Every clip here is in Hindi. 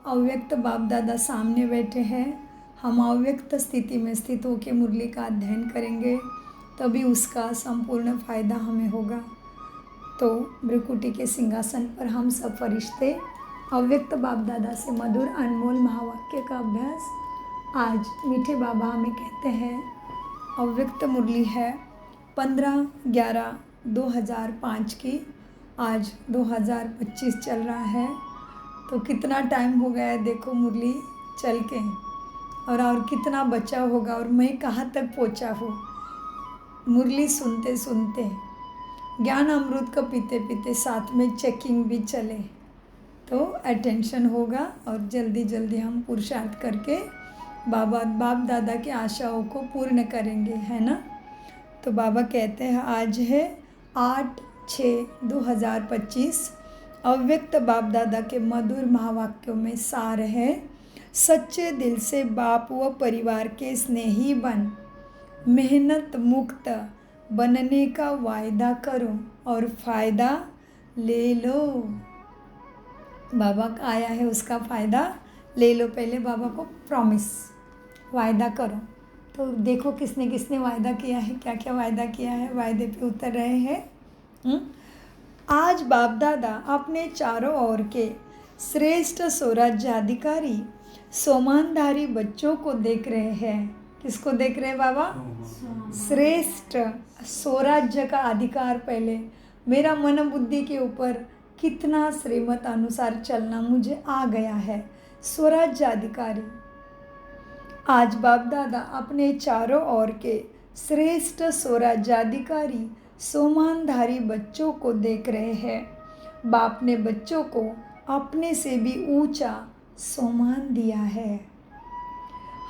अव्यक्त बाप दादा सामने बैठे हैं। हम अव्यक्त स्थिति में स्थित होकर मुरली का अध्ययन करेंगे, तभी उसका संपूर्ण फायदा हमें होगा। तो भ्रिकुटी के सिंहासन पर हम सब फरिश्ते अव्यक्त बाप दादा से मधुर अनमोल महावाक्य का अभ्यास आज मीठे बाबा हमें कहते हैं। अव्यक्त मुरली है 15/11/2005 की। आज 2025 चल रहा है, तो कितना टाइम हो गया है देखो मुरली चल के, और कितना बचा होगा, और मैं कहाँ तक पहुँचा हूँ मुरली सुनते सुनते। ज्ञान अमृत का पीते पीते साथ में चेकिंग भी चले तो अटेंशन होगा, और जल्दी जल्दी हम पुरुषार्थ करके बाप दादा की आशाओं को पूर्ण करेंगे, है ना। तो बाबा कहते हैं आज है 8/6/2025। अव्यक्त बाप दादा के मधुर महावाक्यों में सार है। सच्चे दिल से बाप व परिवार के स्नेही बन, मेहनत मुक्त बनने का वायदा करो और फ़ायदा ले लो। बाबा का आया है, उसका फ़ायदा ले लो। पहले बाबा को प्रॉमिस, वायदा करो। तो देखो किसने किसने वायदा किया है, क्या क्या वायदा किया है, वायदे पे उतर रहे हैं। आज बाप दादा अपने चारों ओर के श्रेष्ठ स्वराज्याधिकारी सोमानधारी बच्चों को देख रहे हैं। किसको देख रहे हैं बाबा? श्रेष्ठ स्वराज्य का अधिकार। पहले मेरा मन बुद्धि के ऊपर कितना श्रीमत अनुसार चलना मुझे आ गया है। स्वराज्य अधिकारी आज बाप दादा अपने चारों ओर के श्रेष्ठ स्वराज्याधिकारी सोमानधारी बच्चों को देख रहे हैं। बाप ने बच्चों को अपने से भी ऊंचा सोमान दिया है।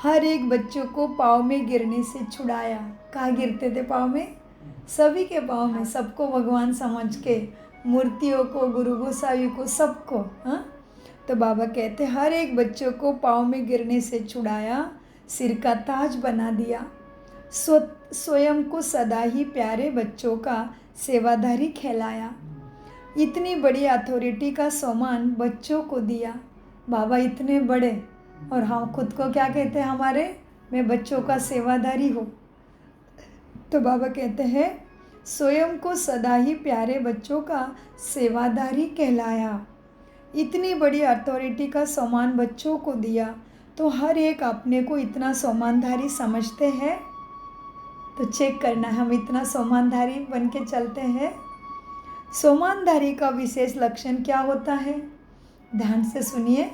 हर एक बच्चों को पाँव में गिरने से छुड़ाया। कहाँ गिरते थे पाँव में? सभी के पाँव में, सबको भगवान समझ के, मूर्तियों को, गुरु गोसाई को, सबको। हाँ, तो बाबा कहते हर एक बच्चों को पाँव में गिरने से छुड़ाया, सिर का ताज बना दिया। स्वयं को सदा ही प्यारे बच्चों का सेवादारी कहलाया। इतनी बड़ी अथॉरिटी का सम्मान बच्चों को दिया। बाबा इतने बड़े, और हम खुद को क्या कहते हैं हमारे? मैं बच्चों का सेवादारी हूँ। तो बाबा कहते हैं स्वयं को सदा ही प्यारे बच्चों का सेवादारी कहलाया। इतनी बड़ी अथॉरिटी का सम्मान बच्चों को दिया, तो हर एक अपने को इतना सम्मानधारी समझते हैं। तो चेक करना है हम इतना सम्मानधारी बन के चलते हैं। सम्मानधारी का विशेष लक्षण क्या होता है? ध्यान से सुनिए।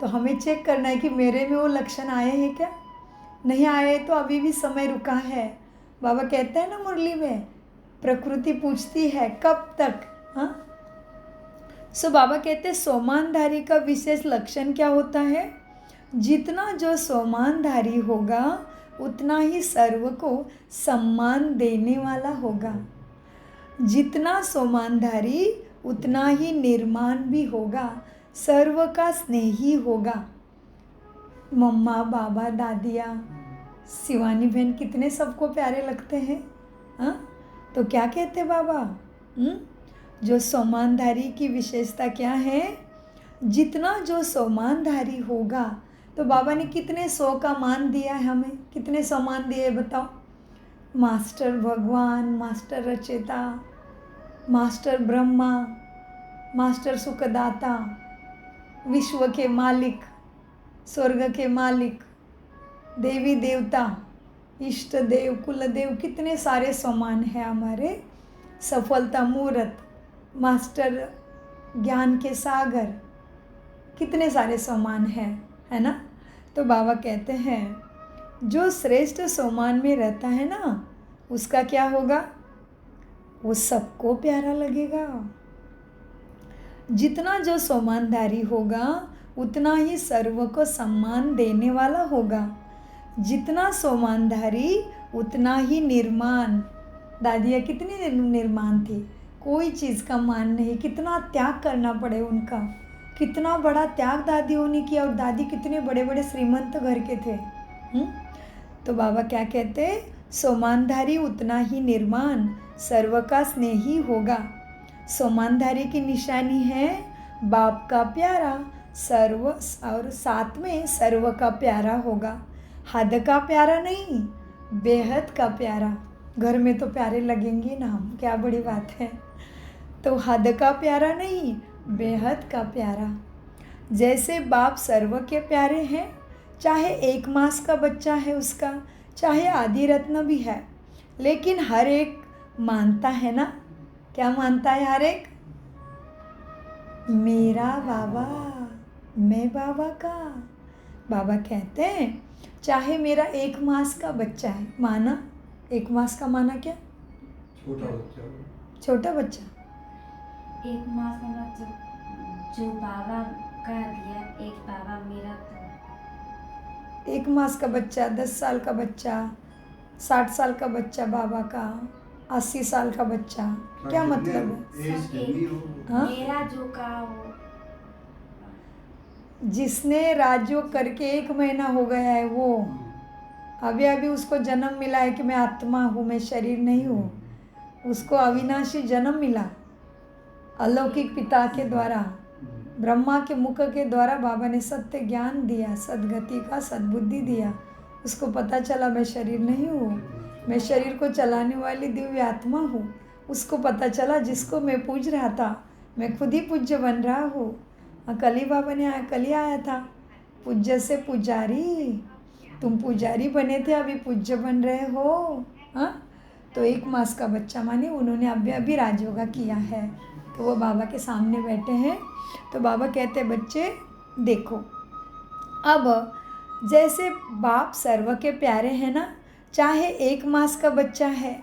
तो हमें चेक करना है कि मेरे में वो लक्षण आए हैं क्या? नहीं आए तो अभी भी समय रुका है। बाबा कहते हैं ना मुरली में, प्रकृति पूछती है कब तक। हाँ, सो बाबा कहते हैं सम्मानधारी का विशेष लक्षण क्या होता है? जितना जो सम्मानधारी होगा उतना ही सर्व को सम्मान देने वाला होगा। जितना सम्मानधारी उतना ही निर्माण भी होगा, सर्व का स्नेही होगा। मम्मा, बाबा, दादिया, शिवानी बहन कितने सबको प्यारे लगते हैं। हाँ, तो क्या कहते बाबा? जो सम्मानधारी की विशेषता क्या है? जितना जो सम्मानधारी होगा, तो बाबा ने कितने सौ का मान दिया है हमें, कितने सम्मान दिए बताओ? मास्टर भगवान, मास्टर रचेता, मास्टर ब्रह्मा, मास्टर सुखदाता, विश्व के मालिक, स्वर्ग के मालिक, देवी देवता, इष्ट देव, कुल देव, कितने सारे सम्मान हैं हमारे। सफलता मूर्त, मास्टर ज्ञान के सागर, कितने सारे सम्मान हैं, है ना। तो बाबा कहते हैं जो श्रेष्ठ सम्मान में रहता है ना, उसका क्या होगा? वो सबको प्यारा लगेगा। जितना जो सम्मानधारी होगा उतना ही सर्व को सम्मान देने वाला होगा। जितना सम्मानधारी उतना ही निर्माण। दादियाँ कितनी निर्माण थी, कोई चीज़ का मान नहीं। कितना त्याग करना पड़े उनका, कितना बड़ा त्याग दादियों ने किया, और दादी कितने बड़े बड़े श्रीमंत घर के थे। तो बाबा क्या कहते? सम्मानधारी उतना ही निर्माण, सर्व का स्नेही होगा। सम्मानधारी की निशानी है बाप का प्यारा, सर्व, और साथ में सर्व का प्यारा होगा। हद का प्यारा नहीं, बेहद का प्यारा। घर में तो प्यारे लगेंगे ना हम, क्या बड़ी बात है। तो हद का प्यारा नहीं, बेहद का प्यारा। जैसे बाप सर्व के प्यारे हैं, चाहे 1 मास का बच्चा है उसका, चाहे आदि रत्न भी है, लेकिन हर एक मानता है ना। क्या मानता है हर एक? मेरा बाबा, मैं बाबा का। बाबा कहते हैं चाहे मेरा 1 मास का बच्चा है, माना 1 मास का, माना क्या? छोटा बच्चा। 1 मास का बच्चा जो बाबा का दिया, एक बाबा मेरा तो 1 मास का बच्चा, 10 साल का बच्चा, 60 साल का बच्चा बाबा का, 80 साल का बच्चा, क्या मतलब है? हाँ? मेरा जो का वो जिसने राजयोग करके 1 महीना हो गया है वो अभी अभी उसको जन्म मिला है कि मैं आत्मा हूँ, मैं शरीर नहीं हूँ, उसको अविनाशी जन्म मिला अलौकिक पिता के द्वारा, ब्रह्मा के मुख के द्वारा बाबा ने सत्य ज्ञान दिया, सद्गति का सद्बुद्धि दिया। उसको पता चला मैं शरीर नहीं हूँ, मैं शरीर को चलाने वाली दिव्य आत्मा हूँ। उसको पता चला जिसको मैं पूज रहा था मैं खुद ही पूज्य बन रहा हूँ। कल ही बाबा ने कल ही आया था, पूज्य से पुजारी, तुम पुजारी बने थे अभी पूज्य बन रहे हो। हाँ, तो 1 मास का बच्चा माने उन्होंने अभी अभी राजयोगा किया है, तो वो बाबा के सामने बैठे हैं। तो बाबा कहते हैं बच्चे देखो, अब जैसे बाप सर्व के प्यारे हैं ना, चाहे 1 मास का बच्चा है,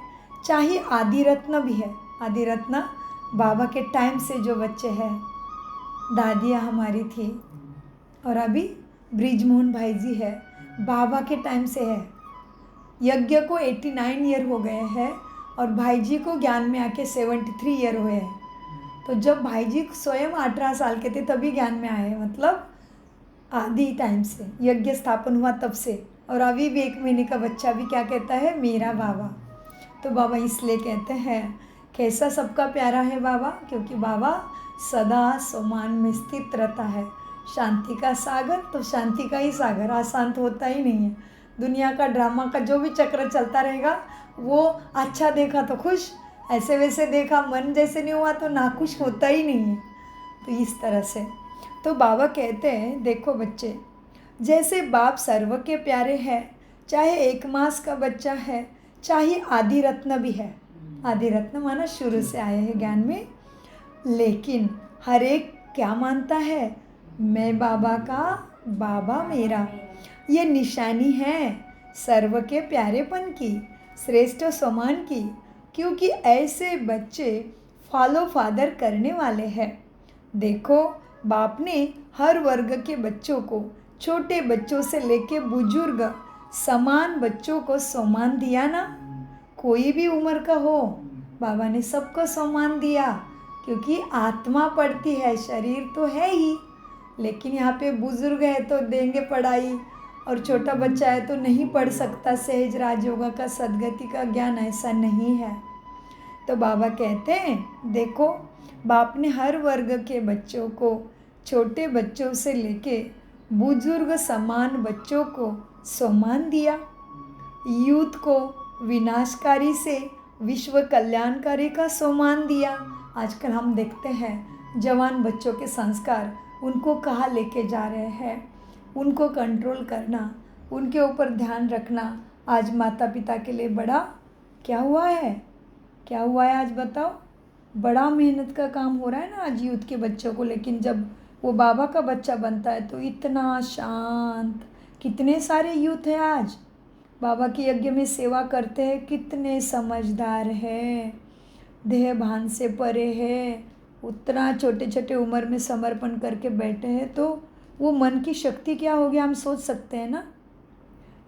चाहे आदि रत्न भी है। आदि रत्न बाबा के टाइम से जो बच्चे हैं, दादियाँ हमारी थी, और अभी ब्रिजमोहन भाई जी है, बाबा के टाइम से है। यज्ञ को 89 ईयर हो गए हैं और भाई जी को ज्ञान में आके 73 ईयर हुए हैं। तो जब भाई जी स्वयं 18 साल के थे तभी ज्ञान में आए, मतलब आदि टाइम से यज्ञ स्थापन हुआ तब से। और अभी भी 1 महीने का बच्चा भी क्या कहता है? मेरा बाबा। तो बाबा इसलिए कहते हैं कैसा सबका प्यारा है बाबा, क्योंकि बाबा सदा समान में स्थित रहता है। शांति का सागर, तो शांति का ही सागर, अशांत होता ही नहीं है। दुनिया का ड्रामा का जो भी चक्र चलता रहेगा वो अच्छा देखा तो खुश, ऐसे वैसे देखा मन जैसे नहीं हुआ तो नाखुश होता ही नहीं है। तो इस तरह से तो बाबा कहते हैं देखो बच्चे, जैसे बाप सर्व के प्यारे हैं, चाहे 1 मास का बच्चा है, चाहे आदि रत्न भी है। आदि रत्न माना शुरू से आए हैं ज्ञान में, लेकिन हर एक क्या मानता है? मैं बाबा का, बाबा मेरा। ये निशानी है सर्व के प्यारेपन की, श्रेष्ठ समान की, क्योंकि ऐसे बच्चे फॉलो फादर करने वाले हैं। देखो बाप ने हर वर्ग के बच्चों को, छोटे बच्चों से लेके बुजुर्ग समान बच्चों को सम्मान दिया ना। कोई भी उम्र का हो, बाबा ने सबको सम्मान दिया, क्योंकि आत्मा पढ़ती है, शरीर तो है ही, लेकिन यहाँ पे बुजुर्ग है तो देंगे पढ़ाई, और छोटा बच्चा है तो नहीं पढ़ सकता सहज राजयोगा का सद्गति का ज्ञान, ऐसा नहीं है। तो बाबा कहते हैं देखो बाप ने हर वर्ग के बच्चों को, छोटे बच्चों से लेके बुजुर्ग समान बच्चों को सम्मान दिया। यूथ को विनाशकारी से विश्व कल्याणकारी का सम्मान दिया। आजकल हम देखते हैं जवान बच्चों के संस्कार, उनको कहाँ लेके जा रहे हैं, उनको कंट्रोल करना, उनके ऊपर ध्यान रखना आज माता पिता के लिए बड़ा क्या हुआ है? क्या हुआ है आज बताओ? बड़ा मेहनत का काम हो रहा है ना आज यूथ के बच्चों को, लेकिन जब वो बाबा का बच्चा बनता है तो इतना शांत। कितने सारे यूथ हैं आज बाबा के यज्ञ में सेवा करते हैं, कितने समझदार हैं, देह भान से परे है, उतना छोटे छोटे उम्र में समर्पण करके बैठे हैं, तो वो मन की शक्ति क्या होगी हम सोच सकते हैं ना।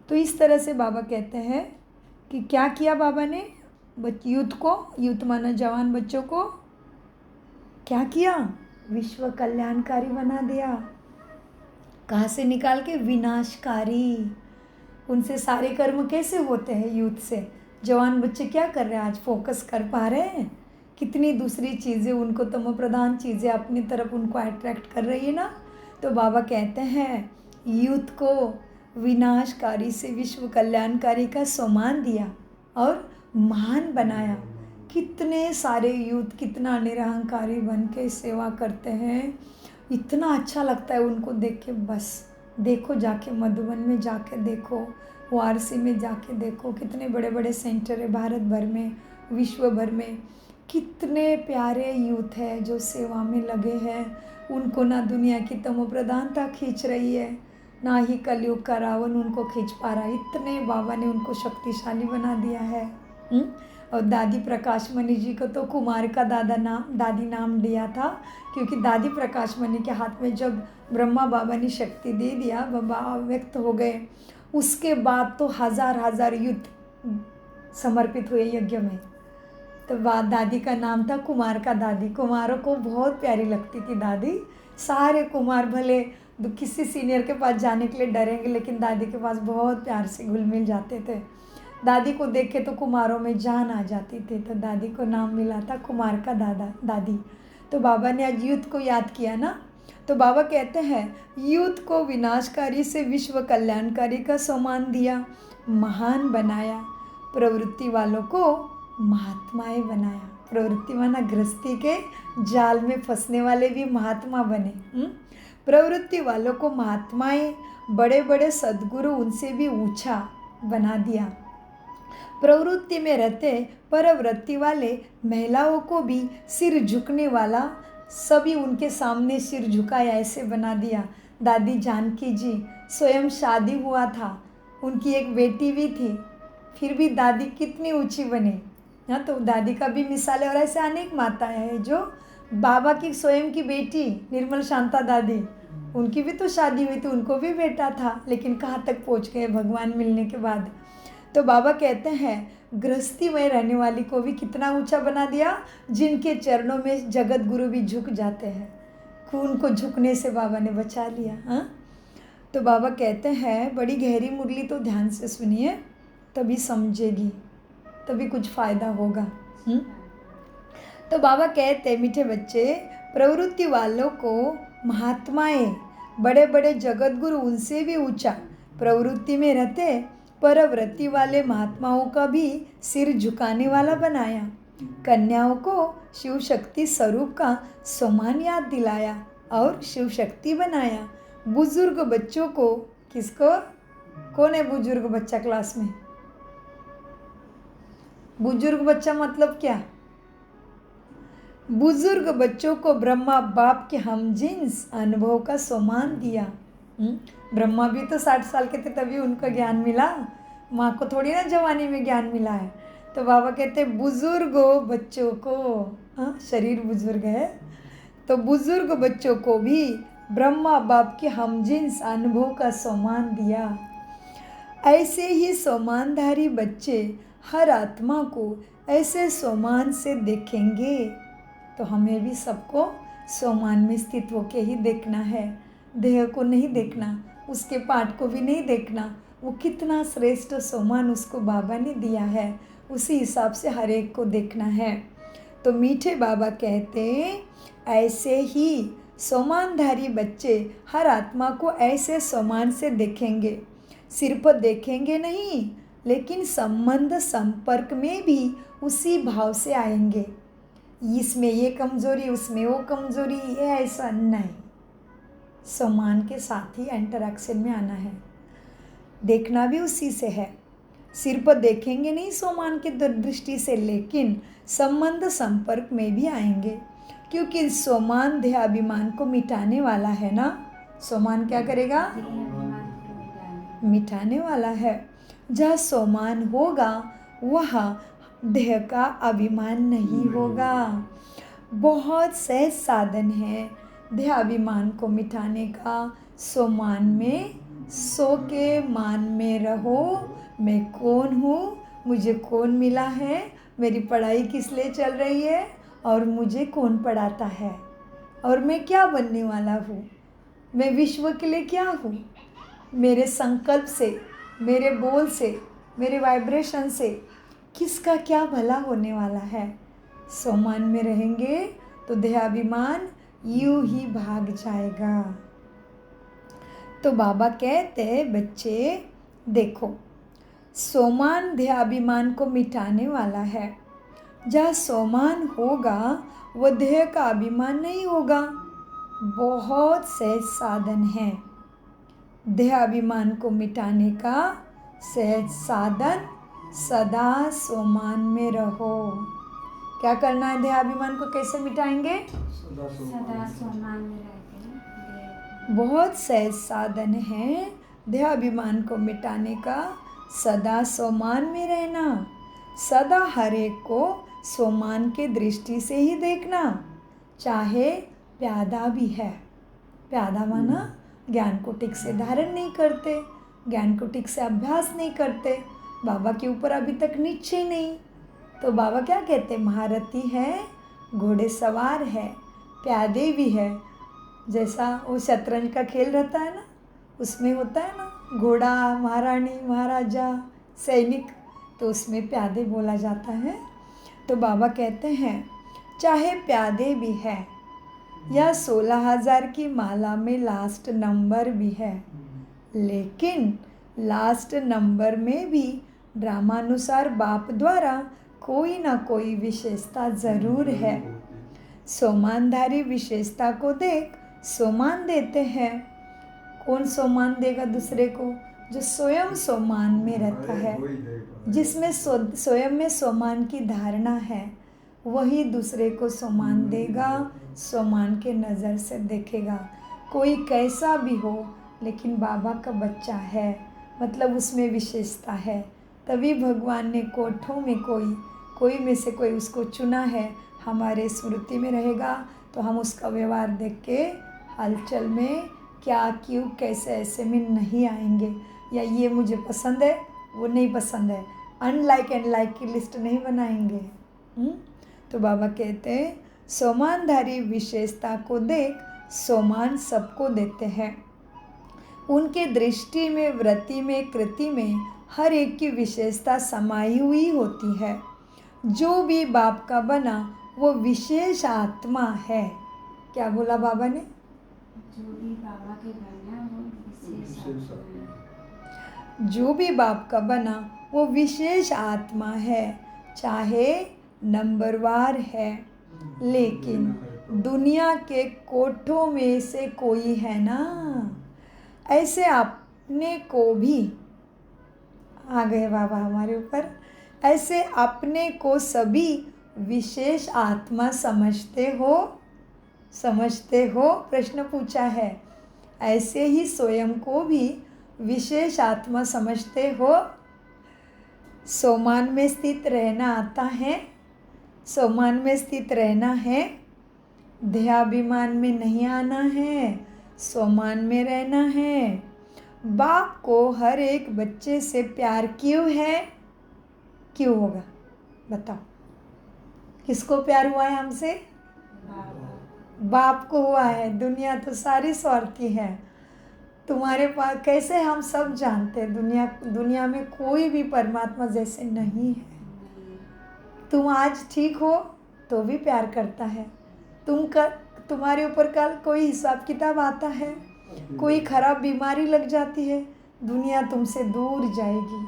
तो इस तरह से बाबा कहते हैं कि क्या किया बाबा ने यूथ को, यूथ माना जवान बच्चों को क्या किया? विश्व कल्याणकारी बना दिया। कहाँ से निकाल के? विनाशकारी। उनसे सारे कर्म कैसे होते हैं? यूथ से। जवान बच्चे क्या कर रहे हैं आज? फोकस कर पा रहे हैं? कितनी दूसरी चीज़ें उनको, तमो प्रधान चीज़ें अपनी तरफ उनको अट्रैक्ट कर रही है ना। तो बाबा कहते हैं यूथ को विनाशकारी से विश्व कल्याणकारी का सम्मान दिया और महान बनाया। कितने सारे यूथ कितना निरहंकारी बन के सेवा करते हैं, इतना अच्छा लगता है उनको देख के। बस देखो, जाके मधुबन में जाके देखो, वाराणसी में जाके देखो, कितने बड़े बड़े सेंटर है भारत भर में, विश्व भर में। कितने प्यारे यूथ है जो सेवा में लगे हैं। उनको ना दुनिया की तमो प्रधानता खींच रही है, ना ही कलयुग का रावण उनको खींच पा रहा है। इतने बाबा ने उनको शक्तिशाली बना दिया है। और दादी प्रकाश मणि जी को तो कुमार का दादी नाम दिया था, क्योंकि दादी प्रकाश मणि के हाथ में जब ब्रह्मा बाबा ने शक्ति दे दिया, बाबा व्यक्त हो गए, उसके बाद तो हजार युद्ध समर्पित हुए यज्ञ में। तो दादी का नाम था कुमार का दादी। कुमारों को बहुत प्यारी लगती थी दादी। सारे कुमार भले किसी सीनियर के पास जाने के लिए डरेंगे, लेकिन दादी के पास बहुत प्यार से घुल मिल जाते थे। दादी को देख के तो कुमारों में जान आ जाती थी, तो दादी को नाम मिला था कुमार का दादी। तो बाबा ने आज यूथ को याद किया ना, तो बाबा कहते हैं यूथ को विनाशकारी से विश्व कल्याणकारी का सम्मान दिया, महान बनाया, प्रवृत्ति वालों को महात्माएं बनाया। प्रवृत्ति माना गृहस्थी के जाल में फंसने वाले भी महात्मा बने। प्रवृत्ति वालों को महात्माएं, बड़े बड़े सद्गुरु उनसे भी ऊंचा बना दिया। प्रवृत्ति में रहते परवृत्ति वाले महिलाओं को भी सिर झुकने वाला, सभी उनके सामने सिर झुकाया, ऐसे बना दिया। दादी जानकी जी स्वयं शादी हुआ था, उनकी एक बेटी भी थी, फिर भी दादी कितनी ऊंची बनी। हाँ, तो दादी का भी मिसाल है। और ऐसे अनेक माताएं हैं जो बाबा की स्वयं की बेटी निर्मल शांता दादी, उनकी भी तो शादी हुई थी, उनको भी बेटा था, लेकिन कहाँ तक पहुँच गए भगवान मिलने के बाद। तो बाबा कहते हैं गृहस्थी में रहने वाली को भी कितना ऊंचा बना दिया, जिनके चरणों में जगत गुरु भी झुक जाते हैं। खून को झुकने से बाबा ने बचा लिया। हाँ, तो बाबा कहते हैं बड़ी गहरी मुरली, तो ध्यान से सुनिए, तभी समझेगी, तभी कुछ फ़ायदा होगा। तो बाबा कहते मीठे बच्चे, प्रवृत्ति वालों को महात्माएं, बड़े बड़े जगत गुरु उनसे भी ऊंचा प्रवृत्ति में रहते परवृत्ति वाले महात्माओं का भी सिर झुकाने वाला बनाया। कन्याओं को शिव शक्ति स्वरूप का सम्मान याद दिलाया और शिव शक्ति बनाया। बुजुर्ग बच्चों को, किसको, कौन है बुजुर्ग बच्चा क्लास में? बुजुर्ग बच्चा मतलब क्या? बुजुर्ग बच्चों को ब्रह्मा बाप के हमजिन्स अनुभव का सम्मान दिया। ब्रह्मा भी तो 60 साल के थे तभी उनको ज्ञान मिला, माँ को थोड़ी ना जवानी में ज्ञान मिला है। तो बाबा कहते बुजुर्गों बच्चों को, शरीर बुजुर्ग है, तो बुजुर्ग बच्चों को भी ब्रह्मा बाप के हमजिन्स अनुभव का सम्मान दिया। ऐसे ही सम्मानधारी बच्चे हर आत्मा को ऐसे सम्मान से देखेंगे। तो हमें भी सबको सम्मान में स्थित होके ही देखना है, देह को नहीं देखना, उसके पाठ को भी नहीं देखना। वो कितना श्रेष्ठ सम्मान उसको बाबा ने दिया है, उसी हिसाब से हर एक को देखना है। तो मीठे बाबा कहते ऐसे ही सम्मानधारी बच्चे हर आत्मा को ऐसे सम्मान से देखेंगे, सिर्फ देखेंगे नहीं, लेकिन संबंध संपर्क में भी उसी भाव से आएंगे। इसमें ये कमज़ोरी, उसमें वो कमज़ोरी, ये ऐसा नहीं, सम्मान के साथ ही इंटरेक्शन में आना है। देखना भी उसी से है, सिर्फ देखेंगे नहीं सम्मान की दृष्टि से, लेकिन संबंध संपर्क में भी आएंगे, क्योंकि सम्मान देहाभिमान को मिटाने वाला है ना। सम्मान क्या करेगा? मिटाने वाला है। जहाँ सम्मान होगा वहाँ देह का अभिमान नहीं होगा। बहुत सहज साधन है देहाभिमान को मिटाने का। सम्मान में सो के मान में रहो, मैं कौन हूँ, मुझे कौन मिला है, मेरी पढ़ाई किस लिए चल रही है, और मुझे कौन पढ़ाता है, और मैं क्या बनने वाला हूँ, मैं विश्व के लिए क्या हूँ। मेरे संकल्प से, मेरे बोल से, मेरे वाइब्रेशन से किसका क्या भला होने वाला है। सम्मान में रहेंगे तो देहाभिमान यूं ही भाग जाएगा। तो बाबा कहते हैं बच्चे देखो, सोमान देहाभिमान को मिटाने वाला है। जहाँ सोमान होगा वह देह का अभिमान नहीं होगा। बहुत सहज साधन है देहाभिमान को मिटाने का। सहज साधन, सदा सोमान में रहो। क्या करना है? देहाभिमान को कैसे मिटाएंगे? सदा सोमान में रहते हैं। बहुत सहज साधन है देहाभिमान को मिटाने का। सदा सोमान में रहना, सदा हर एक को सोमान के दृष्टि से ही देखना। चाहे प्यादा भी है, प्यादा माना ज्ञान को ठीक से धारण नहीं करते, ज्ञान को ठीक से अभ्यास नहीं करते, बाबा के ऊपर अभी तक निश्चय नहीं। तो बाबा क्या कहते? महारथी है, घोड़े सवार है, प्यादे भी है। जैसा वो शतरंज का खेल रहता है ना, उसमें होता है ना घोड़ा, महारानी, महाराजा, सैनिक, तो उसमें प्यादे बोला जाता है। तो बाबा कहते हैं चाहे प्यादे भी है या 16,000 की माला में लास्ट नंबर भी है, लेकिन लास्ट नंबर में भी ड्रामानुसार बाप द्वारा कोई ना कोई विशेषता ज़रूर है। सोमानधारी विशेषता को देख सोमान देते हैं। कौन सोमान देगा दूसरे को? जो स्वयं सोमान में रहता है, जिसमें स्वयं में सोमान की धारणा है, वही दूसरे को सोमान देगा, सोमान के नज़र से देखेगा। कोई कैसा भी हो लेकिन बाबा का बच्चा है, मतलब उसमें विशेषता है। तभी भगवान ने कोठों में कोई में से कोई उसको चुना है। हमारे स्मृति में रहेगा तो हम उसका व्यवहार देख के हलचल में क्या, क्यों, कैसे, ऐसे में नहीं आएंगे, या ये मुझे पसंद है वो नहीं पसंद है, अनलाइक एंड लाइक की लिस्ट नहीं बनाएंगे। तो बाबा कहते हैं सोमानधारी विशेषता को देख सोमान सबको देते हैं। उनके दृष्टि में, वृत्ति में, कृति में हर एक की विशेषता समाई हुई होती है। जो भी बाप का बना वो विशेष आत्मा है। क्या बोला बाबा ने? जो भी बाबा के बना वो विशेष आत्मा है। जो भी बाप का बना वो विशेष आत्मा है, चाहे नंबरवार है, लेकिन दुनिया के कोठों में से कोई है ना। ऐसे अपने को भी आ गए बाबा हमारे ऊपर। ऐसे अपने को सभी विशेष आत्मा समझते हो? प्रश्न पूछा है। ऐसे ही स्वयं को भी विशेष आत्मा समझते हो? सोमान में स्थित रहना आता है? सोमान में स्थित रहना है, देहाभिमान में नहीं आना है, सोमान में रहना है। बाप को हर एक बच्चे से प्यार क्यों है? क्यों होगा बताओ? किसको प्यार हुआ है हमसे? बाप को हुआ है। दुनिया तो सारी स्वार्थी है। तुम्हारे पास कैसे हम सब जानते हैं दुनिया में कोई भी परमात्मा जैसे नहीं है। तुम आज ठीक हो तो भी प्यार करता है। तुम्हारे ऊपर कल कोई हिसाब किताब आता है, कोई खराब बीमारी लग जाती है, दुनिया तुमसे दूर जाएगी।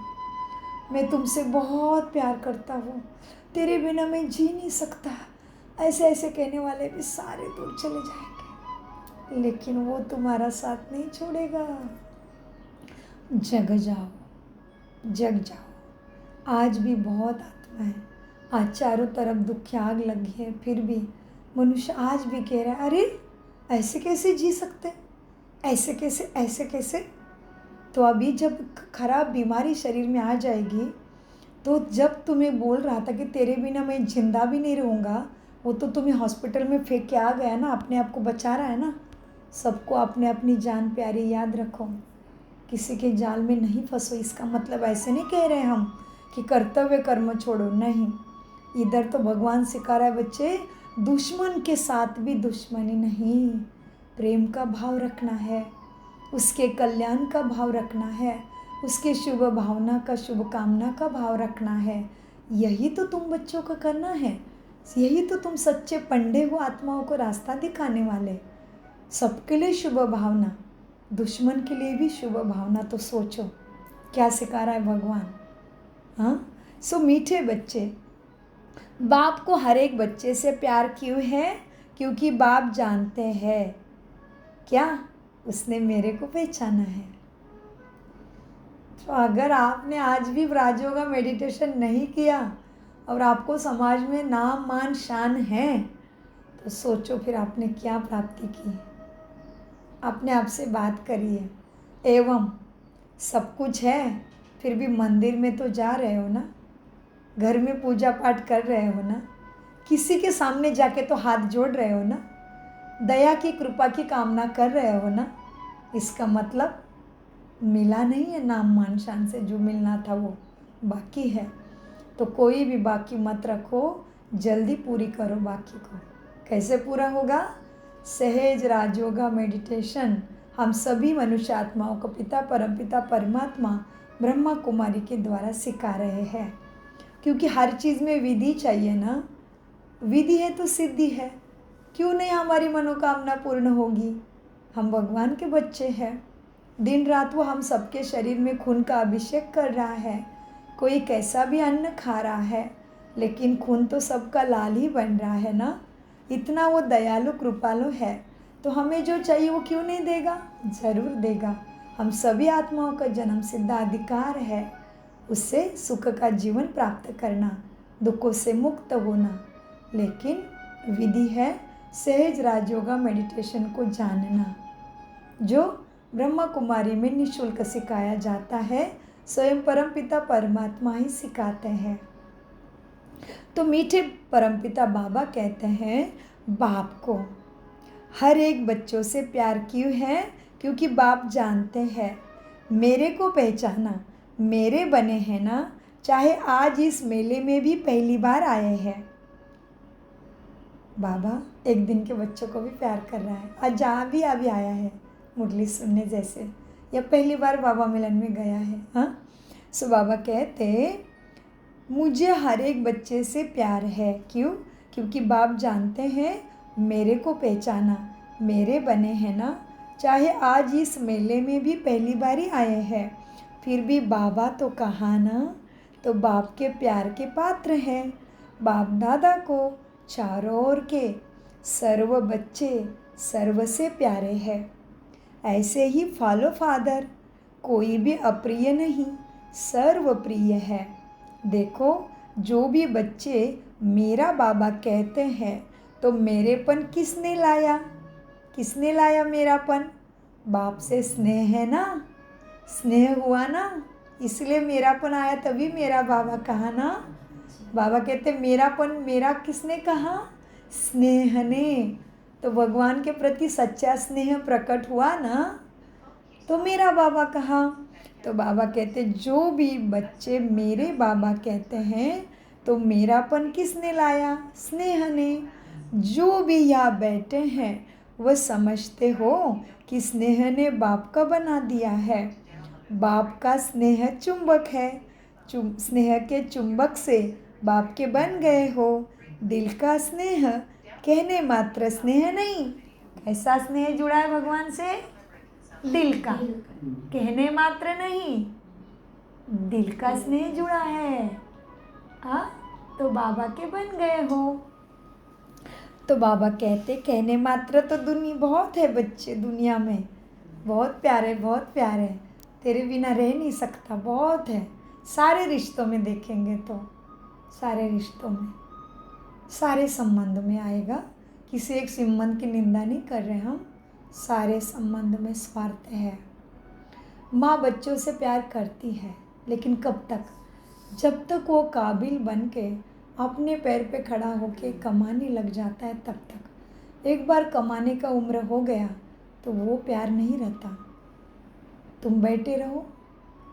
मैं तुमसे बहुत प्यार करता हूँ, तेरे बिना मैं जी नहीं सकता, ऐसे ऐसे कहने वाले भी सारे दूर चले जाएंगे, लेकिन वो तुम्हारा साथ नहीं छोड़ेगा। जग जाओ। आज भी बहुत आत्मा है, आज चारों तरफ दुख की आग लगी है, फिर भी मनुष्य आज भी कह रहा है अरे ऐसे कैसे जी सकते, ऐसे कैसे। तो अभी जब खराब बीमारी शरीर में आ जाएगी, तो जब तुम्हें बोल रहा था कि तेरे बिना मैं जिंदा भी नहीं रहूँगा, वो तो तुम्हें हॉस्पिटल में फेंक के आ गया ना, अपने आप को बचा रहा है ना। सबको अपने अपनी जान प्यारी याद रखो, किसी के जाल में नहीं फंसो। इसका मतलब ऐसे नहीं कह रहे हम कि कर्तव्य कर्म छोड़ो, नहीं। इधर तो भगवान सिखा रहा है बच्चे, दुश्मन के साथ भी दुश्मनी नहीं, प्रेम का भाव रखना है, उसके कल्याण का भाव रखना है, उसके शुभ भावना का, शुभ कामना का भाव रखना है। यही तो तुम बच्चों का करना है, यही तो तुम सच्चे पंडे हो, आत्माओं को रास्ता दिखाने वाले। सबके लिए शुभ भावना, दुश्मन के लिए भी शुभ भावना। तो सोचो क्या सिखा रहा है भगवान। हाँ, सो मीठे बच्चे, बाप को हर एक बच्चे से प्यार क्यों है? क्योंकि बाप जानते हैं क्या उसने मेरे को पहचाना है। तो अगर आपने आज भी राजयोगा मेडिटेशन नहीं किया और आपको समाज में नाम मान शान है, तो सोचो फिर आपने क्या प्राप्ति की। अपने आप से बात करिए। एवं सब कुछ है फिर भी मंदिर में तो जा रहे हो ना, घर में पूजा पाठ कर रहे हो ना, किसी के सामने जाके तो हाथ जोड़ रहे हो ना, दया की कृपा की कामना कर रहे हो ना। इसका मतलब मिला नहीं है नाम मान शान से, जो मिलना था वो बाकी है। तो कोई भी बाकी मत रखो, जल्दी पूरी करो बाकी को। कैसे पूरा होगा? सहज राजयोगा मेडिटेशन हम सभी मनुष्य आत्माओं को पिता परमपिता परमात्मा ब्रह्मा कुमारी के द्वारा सिखा रहे हैं। क्योंकि हर चीज़ में विधि चाहिए ना, विधि है तो सिद्धि है। क्यों नहीं हमारी मनोकामना पूर्ण होगी? हम भगवान के बच्चे हैं। दिन रात वो हम सबके शरीर में खून का अभिषेक कर रहा है। कोई कैसा भी अन्न खा रहा है, लेकिन खून तो सबका लाल ही बन रहा है ना। इतना वो दयालु कृपालु है, तो हमें जो चाहिए वो क्यों नहीं देगा? ज़रूर देगा। हम सभी आत्माओं का जन्म सिद्ध अधिकार है उससे सुख का जीवन प्राप्त करना, दुखों से मुक्त होना। लेकिन विधि है सहज राजयोगा मेडिटेशन को जानना, जो ब्रह्मा कुमारी में निःशुल्क सिखाया जाता है। स्वयं परमपिता परमात्मा ही सिखाते हैं। तो मीठे परमपिता बाबा कहते हैं बाप को हर एक बच्चों से प्यार क्यों है? क्योंकि बाप जानते हैं मेरे को पहचाना, मेरे बने हैं ना, चाहे आज इस मेले में भी पहली बार आए हैं। बाबा एक दिन के बच्चों को भी प्यार कर रहा है। आज जहाँ भी अभी आया है मुरली सुनने जैसे, या पहली बार बाबा मिलन में गया है। हाँ, सो बाबा कहते मुझे हर एक बच्चे से प्यार है। क्यों? क्योंकि बाप जानते हैं मेरे को पहचाना, मेरे बने हैं ना, चाहे आज इस मेले में भी पहली बार ही आए हैं, फिर भी बाबा तो कहा ना, तो बाप के प्यार के पात्र हैं। बाप दादा को चारों ओर के सर्व बच्चे सर्व से प्यारे हैं। ऐसे ही फॉलो फादर, कोई भी अप्रिय नहीं, सर्व प्रिय है। देखो जो भी बच्चे मेरा बाबा कहते हैं, तो मेरेपन किसने लाया? किसने लाया मेरापन? बाप से स्नेह है ना, स्नेह हुआ ना, इसलिए मेरापन आया, तभी मेरा बाबा कहा ना। बाबा कहते मेरापन मेरा किसने कहा? स्नेह ने। तो भगवान के प्रति सच्चा स्नेह प्रकट हुआ ना, तो मेरा बाबा कहा। तो बाबा कहते जो भी बच्चे मेरे बाबा कहते हैं, तो मेरापन किसने लाया? स्नेह ने। जो भी यहाँ बैठे हैं वह समझते हो कि स्नेह ने बाप का बना दिया है। बाप का स्नेह चुंबक है, स्नेह के चुंबक से बाप के बन गए हो। दिल का स्नेह कहने मात्र स्नेह नहीं। कैसा स्नेह जुड़ा है भगवान से? दिल का, कहने मात्र नहीं, दिल का स्नेह जुड़ा है। हाँ, तो बाबा के बन गए हो। तो बाबा कहते कहने मात्र तो दुनिया बहुत है, बच्चे दुनिया में बहुत प्यारे, बहुत प्यारे, तेरे बिना रह नहीं सकता, बहुत है। सारे रिश्तों में देखेंगे तो, सारे रिश्तों में, सारे संबंध में आएगा। किसी एक संबंध की निंदा नहीं कर रहे हम, सारे संबंध में स्वार्थ है। माँ बच्चों से प्यार करती है, लेकिन कब तक? जब तक वो काबिल बन के अपने पैर पे खड़ा होके कमाने लग जाता है, तब तक। एक बार कमाने का उम्र हो गया तो वो प्यार नहीं रहता। तुम बैठे रहो,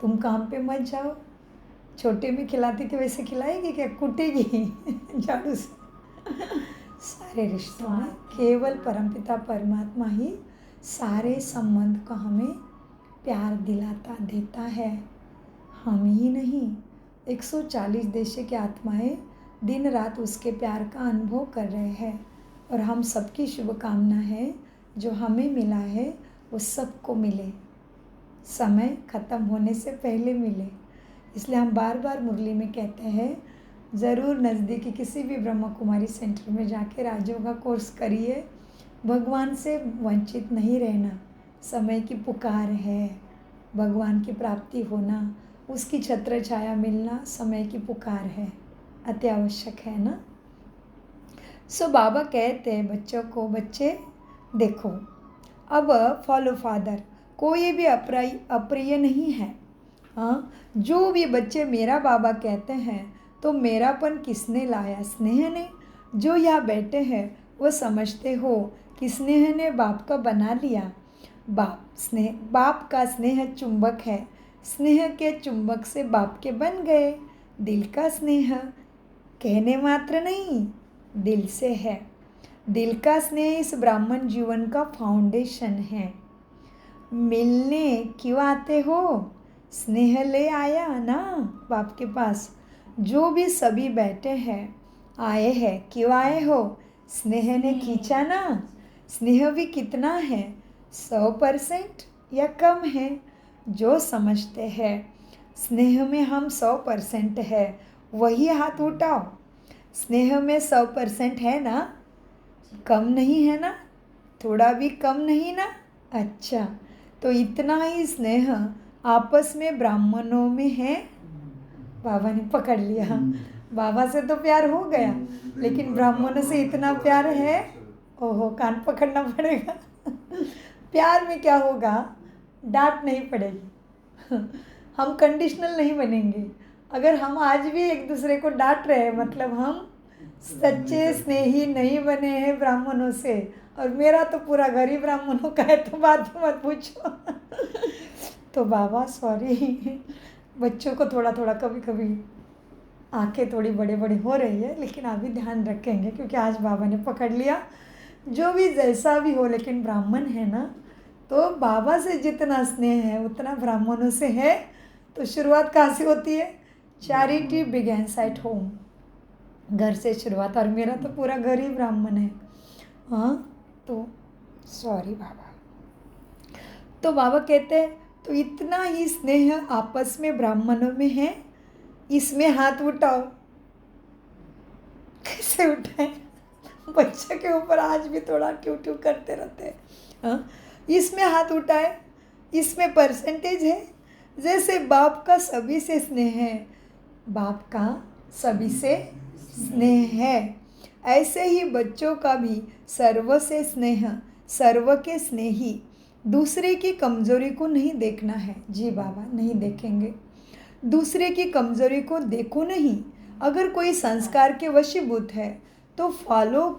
तुम काम पे मत जाओ। छोटे में खिलाती थी वैसे खिलाएगी क्या? कूटेगी झाड़ू से। सारे रिश्तों में केवल परमपिता परमात्मा ही सारे संबंध को हमें प्यार दिलाता देता है, हम ही नहीं। 140 देशों की आत्माएं दिन रात उसके प्यार का अनुभव कर रहे हैं। और हम सबकी शुभकामना है जो हमें मिला है वो सबको मिले, समय ख़त्म होने से पहले मिले। इसलिए हम बार बार मुरली में कहते हैं, ज़रूर नज़दीकी किसी भी ब्रह्मा कुमारी सेंटर में जाके राजयोगा कोर्स करिए। भगवान से वंचित नहीं रहना, समय की पुकार है, भगवान की प्राप्ति होना, उसकी छत्र छाया मिलना समय की पुकार है, अति आवश्यक है ना। सो बाबा कहते हैं बच्चों को, बच्चे देखो अब फॉलो फादर, कोई भी अप्रिय नहीं है। हाँ, जो भी बच्चे मेरा बाबा कहते हैं तो मेरापन किसने लाया? स्नेह ने। जो यहाँ बैठे हैं वो समझते हो कि स्नेह ने बाप का बना लिया। बाप का स्नेह चुंबक है, स्नेह के चुंबक से बाप के बन गए। दिल का स्नेह कहने मात्र नहीं, दिल से है। दिल का स्नेह इस ब्राह्मण जीवन का फाउंडेशन है। मिलने क्यों आते हो? स्नेह ले आया ना बाप के पास। जो भी सभी बैठे हैं आए हैं, क्यों आए हो? स्नेह ने खींचा ना। स्नेह भी कितना है? 100% या कम है? जो समझते हैं स्नेह में हम 100% है वही हाथ उठाओ। स्नेह में 100% है ना? कम नहीं है ना? थोड़ा भी कम नहीं ना? अच्छा, तो इतना ही स्नेह आपस में ब्राह्मणों में है। बाबा ने पकड़ लिया। बाबा से तो प्यार हो गया, लेकिन ब्राह्मणों से इतना प्यार है, ओहो कान पकड़ना पड़ेगा। प्यार में क्या होगा? डांट नहीं पड़ेगी। हम कंडीशनल नहीं बनेंगे। अगर हम आज भी एक दूसरे को डांट रहे हैं मतलब हम सच्चे स्नेही नहीं बने हैं ब्राह्मणों से। और मेरा तो पूरा घर ही ब्राह्मणों का है, तो बात मत पूछो। तो बाबा सॉरी, बच्चों को थोड़ा थोड़ा कभी कभी आंखें थोड़ी बड़े बड़े हो रही है, लेकिन अभी ध्यान रखेंगे क्योंकि आज बाबा ने पकड़ लिया। जो भी जैसा भी हो लेकिन ब्राह्मण है ना, तो बाबा से जितना स्नेह है उतना ब्राह्मणों से है। तो शुरुआत कहाँ से होती है? चैरिटी बिगेन्स एट होम, घर से शुरुआत। और मेरा तो पूरा घर ही ब्राह्मण है। हाँ, तो सॉरी बाबा। तो बाबा कहते हैं तो इतना ही स्नेह आपस में ब्राह्मणों में है, इसमें हाथ उठाओ। कैसे उठाएं? बच्चे के ऊपर आज भी थोड़ा ट्यू ट्यू करते रहते हैं। हाँ, इसमें हाथ उठाए, इसमें परसेंटेज है। जैसे बाप का सभी से स्नेह है, बाप का सभी से स्नेह है, ऐसे ही बच्चों का भी सर्व से स्नेह, सर्व के स्नेही। दूसरे की कमज़ोरी को नहीं देखना है। जी बाबा, नहीं देखेंगे। दूसरे की कमज़ोरी को देखो नहीं। अगर कोई संस्कार के वशीभूत है तो फॉलो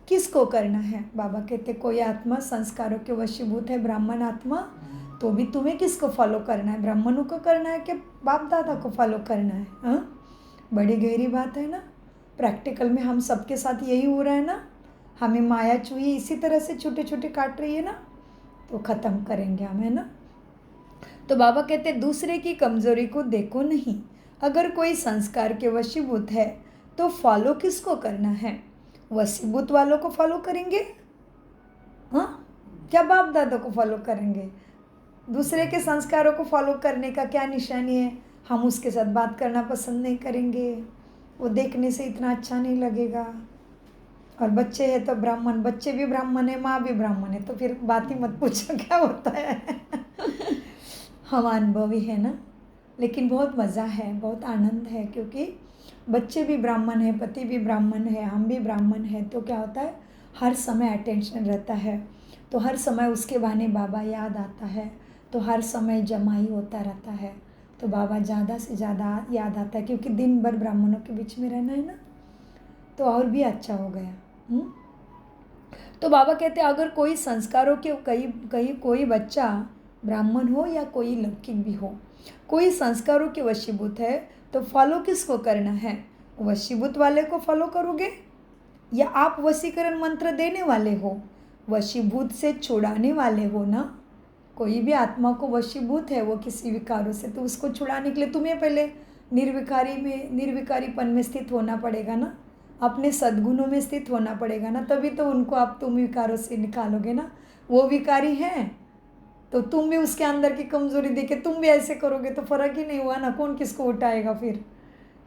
किसको करना है? बाबा कहते कोई आत्मा संस्कारों के वशीभूत है, ब्राह्मण आत्मा, तो भी तुम्हें किसको फॉलो करना है? ब्राह्मणों को करना है कि बाप दादा को फॉलो करना है? हाँ, बड़ी गहरी बात है ना। प्रैक्टिकल में हम सबके साथ यही हो रहा है ना। हमें माया चूही इसी तरह से छोटे छोटे काट रही है ना, तो ख़त्म करेंगे हम, है ना। तो बाबा कहते दूसरे की कमज़ोरी को देखो नहीं। अगर कोई संस्कार के वशीभूत है तो फॉलो किसको करना है? वशीभूत वालों को फॉलो करेंगे? हाँ, क्या बाप दादा को फॉलो करेंगे? दूसरे के संस्कारों को फॉलो करने का क्या निशानी है? हम उसके साथ बात करना पसंद नहीं करेंगे, वो देखने से इतना अच्छा नहीं लगेगा। और बच्चे हैं तो ब्राह्मण, बच्चे भी ब्राह्मण है, माँ भी ब्राह्मण है, तो फिर बात ही मत पूछो क्या होता है। हम अनुभवी है ना, लेकिन बहुत मज़ा है, बहुत आनंद है, क्योंकि बच्चे भी ब्राह्मण है, पति भी ब्राह्मण है, हम भी ब्राह्मण है। तो क्या होता है, हर समय अटेंशन रहता है, तो हर समय उसके बहाने बाबा याद आता है, तो हर समय जमाई होता रहता है, तो बाबा ज़्यादा से ज़्यादा याद आता है, क्योंकि दिन भर ब्राह्मणों के बीच में रहना है ना, तो और भी अच्छा हो गया। तो बाबा कहते हैं अगर कोई संस्कारों के कहीं कोई बच्चा ब्राह्मण हो या कोई लौकिक भी हो, कोई संस्कारों के वशीभूत है, तो फॉलो किसको करना है? वशीभूत वाले को फॉलो करोगे या आप वशीकरण मंत्र देने वाले हो? वशीभूत से छुड़ाने वाले हो ना। कोई भी आत्मा को वशीभूत है वो किसी विकारों से, तो उसको छुड़ाने के लिए तुम्हें पहले निर्विकारीपन में स्थित होना पड़ेगा ना। अपने सद्गुणों में स्थित होना पड़ेगा ना, तभी तो उनको आप तुम विकारों से निकालोगे ना। वो विकारी हैं तो तुम भी उसके अंदर की कमजोरी देखे तुम भी ऐसे करोगे तो फर्क ही नहीं हुआ ना, कौन किसको उठाएगा फिर।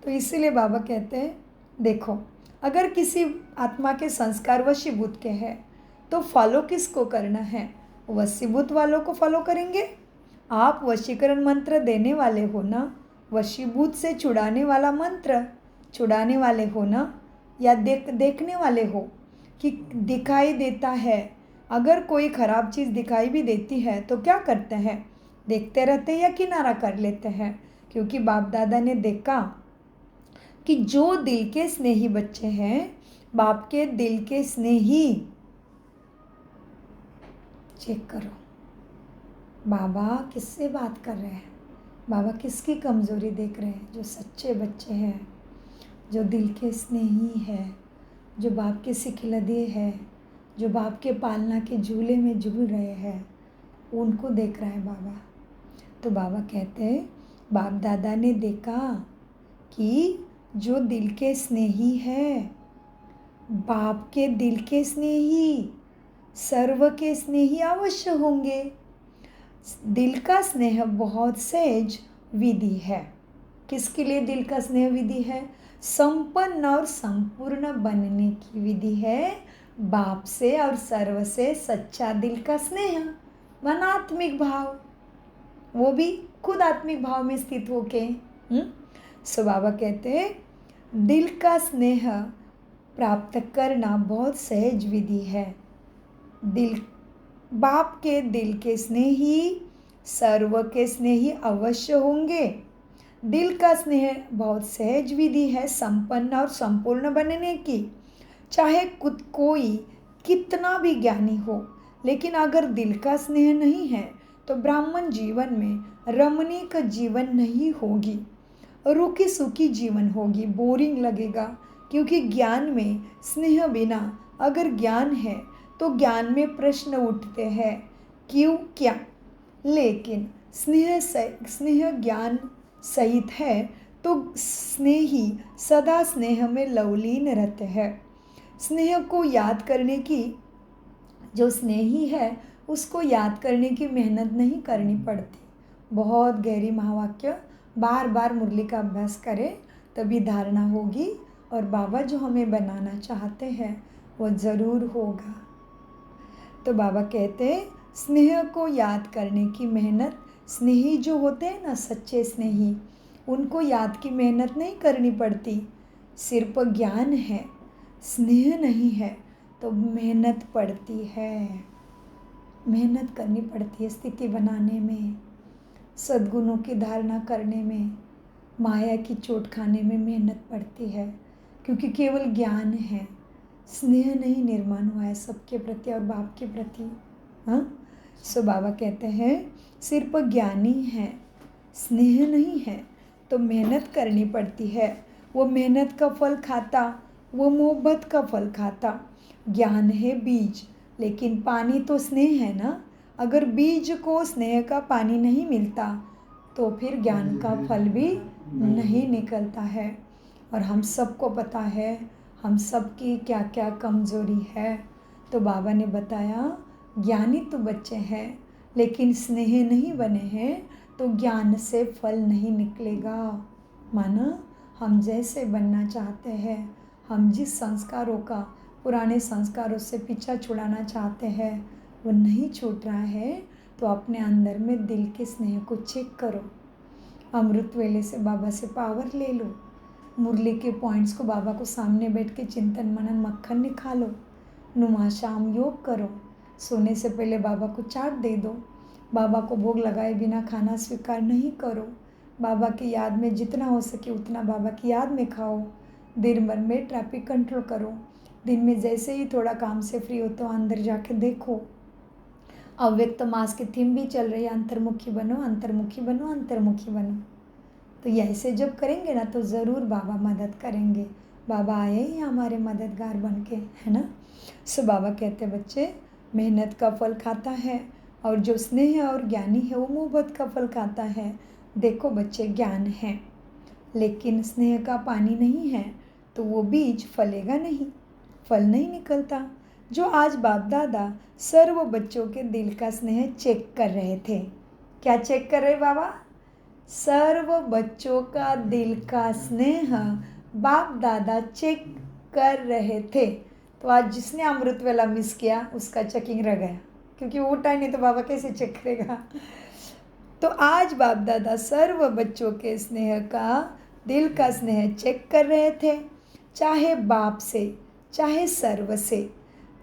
तो इसीलिए बाबा कहते हैं देखो, अगर किसी आत्मा के संस्कार वशीभूत के हैं तो फॉलो किसको करना है? वशीभूत वालों को फॉलो करेंगे। आप वशीकरण मंत्र देने वाले हो ना, वशीभूत से छुड़ाने वाला मंत्र छुड़ाने वाले हो ना, या देखने वाले हो कि दिखाई देता है। अगर कोई ख़राब चीज़ दिखाई भी देती है तो क्या करते हैं? देखते रहते हैं या किनारा कर लेते हैं? क्योंकि बाप दादा ने देखा कि जो दिल के स्नेही बच्चे हैं, बाप के दिल के स्नेही, चेक करो बाबा किससे बात कर रहे हैं, बाबा किसकी कमज़ोरी देख रहे हैं? जो सच्चे बच्चे हैं, जो दिल के स्नेही है, जो बाप के सिखलदे है, जो बाप के पालना के झूले में झूल रहे हैं, उनको देख रहा है बाबा। तो बाबा कहते हैं बाप दादा ने देखा कि जो दिल के स्नेही है, बाप के दिल के स्नेही, सर्व के स्नेही अवश्य होंगे। दिल का स्नेह बहुत सहज विधि है। किसके लिए दिल का स्नेह विधि है? संपन्न और संपूर्ण बनने की विधि है। बाप से और सर्व से सच्चा दिल का स्नेह, मन आत्मिक भाव, वो भी खुद आत्मिक भाव में स्थित होके। सो बाबा कहते हैं दिल का स्नेह प्राप्त करना बहुत सहज विधि है। दिल, बाप के दिल के स्नेही, सर्व के स्नेही अवश्य होंगे। दिल का स्नेह बहुत सहज विधि है संपन्न और संपूर्ण बनने की। चाहे खुद कोई कितना भी ज्ञानी हो, लेकिन अगर दिल का स्नेह नहीं है तो ब्राह्मण जीवन में रमणीक जीवन नहीं होगी, रूखी सूखी जीवन होगी, बोरिंग लगेगा। क्योंकि ज्ञान में स्नेह बिना अगर ज्ञान है तो ज्ञान में प्रश्न उठते हैं, क्यों क्या। लेकिन स्नेह ज्ञान सहित है तो स्नेही सदा स्नेह में लवलीन रहते हैं। स्नेह को याद करने की, जो स्नेही है उसको याद करने की मेहनत नहीं करनी पड़ती। बहुत गहरी महावाक्य बार बार मुरली का अभ्यास करें तभी धारणा होगी, और बाबा जो हमें बनाना चाहते हैं वो ज़रूर होगा। तो बाबा कहते हैं स्नेह को याद करने की मेहनत, स्नेही जो होते हैं ना सच्चे स्नेही, उनको याद की मेहनत नहीं करनी पड़ती। सिर्फ ज्ञान है, स्नेह नहीं है तो मेहनत पड़ती है, मेहनत करनी पड़ती है स्थिति बनाने में, सद्गुणों की धारणा करने में, माया की चोट खाने में मेहनत पड़ती है। क्योंकि केवल ज्ञान है, स्नेह नहीं निर्माण हुआ है सबके प्रति और बाप के प्रति। हाँ, सो बाबा कहते हैं सिर्फ ज्ञानी है, स्नेह नहीं है तो मेहनत करनी पड़ती है। वो मेहनत का फल खाता, वो मोहब्बत का फल खाता। ज्ञान है बीज, लेकिन पानी तो स्नेह है ना। अगर बीज को स्नेह का पानी नहीं मिलता तो फिर ज्ञान का फल भी नहीं निकलता है। और हम सबको पता है हम सबकी क्या क्या कमज़ोरी है। तो बाबा ने बताया ज्ञानी तो बच्चे हैं, लेकिन स्नेह नहीं बने हैं तो ज्ञान से फल नहीं निकलेगा। माना हम जैसे बनना चाहते हैं, हम जिस संस्कारों का, पुराने संस्कारों से पीछा छुड़ाना चाहते हैं वो नहीं छूट रहा है, तो अपने अंदर में दिल के स्नेह को चेक करो। अमृत वेले से बाबा से पावर ले लो, मुरली के पॉइंट्स को बाबा को सामने बैठ के चिंतन मनन मक्खन निकालो, नुमा शाम योग करो, सोने से पहले बाबा को चाट दे दो, बाबा को भोग लगाए बिना खाना स्वीकार नहीं करो, बाबा की याद में जितना हो सके उतना बाबा की याद में खाओ, दिन भर में ट्रैफिक कंट्रोल करो। दिन में जैसे ही थोड़ा काम से फ्री हो तो अंदर जाके देखो। अव्यक्त मास की थीम भी चल रही है, अंतर्मुखी बनो अंतर्मुखी बनो अंतर्मुखी बनो। तो ये ऐसे जब करेंगे ना तो ज़रूर बाबा मदद करेंगे। बाबा आए ही हमारे मददगार बन के, है ना। सो बाबा कहते बच्चे मेहनत का फल खाता है, और जो स्नेह और ज्ञानी है वो मोहब्बत का फल खाता है। देखो बच्चे ज्ञान है लेकिन स्नेह का पानी नहीं है तो वो बीज फलेगा नहीं, फल नहीं निकलता। जो आज बाप दादा सर्व बच्चों के दिल का स्नेह चेक कर रहे थे। क्या चेक कर रहे बाबा? सर्व बच्चों का दिल का स्नेह बाप दादा चेक कर रहे थे। तो आज जिसने अमृत वेला मिस किया उसका चेकिंग रह गया, क्योंकि वो उठा नहीं तो बाबा कैसे चेक करेगा। तो आज बाप दादा सर्व बच्चों के स्नेह का, दिल का स्नेह चेक कर रहे थे, चाहे बाप से चाहे सर्व से।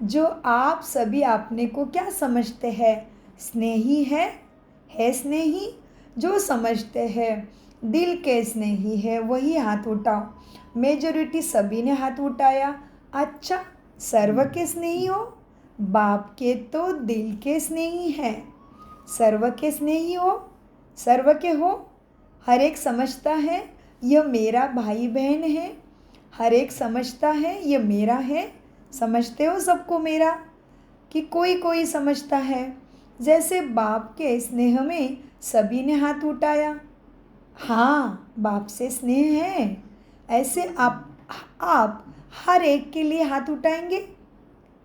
जो आप सभी अपने को क्या समझते हैं? स्नेही है स्नेही? जो समझते हैं दिल के स्नेही है वही हाथ उठाओ। मेजॉरिटी सभी ने हाथ उठाया। अच्छा, सर्व के स्नेही हो? बाप के तो दिल के स्नेही हैं। सर्व के स्नेही हो? सर्व के हो? हर एक समझता है यह मेरा भाई बहन है। हर एक समझता है यह मेरा है। समझते हो सबको मेरा? कि कोई कोई समझता है? जैसे बाप के स्नेह में सभी ने हाथ उठाया। हाँ, बाप से स्नेह है। ऐसे आप हर एक के लिए हाथ उठाएंगे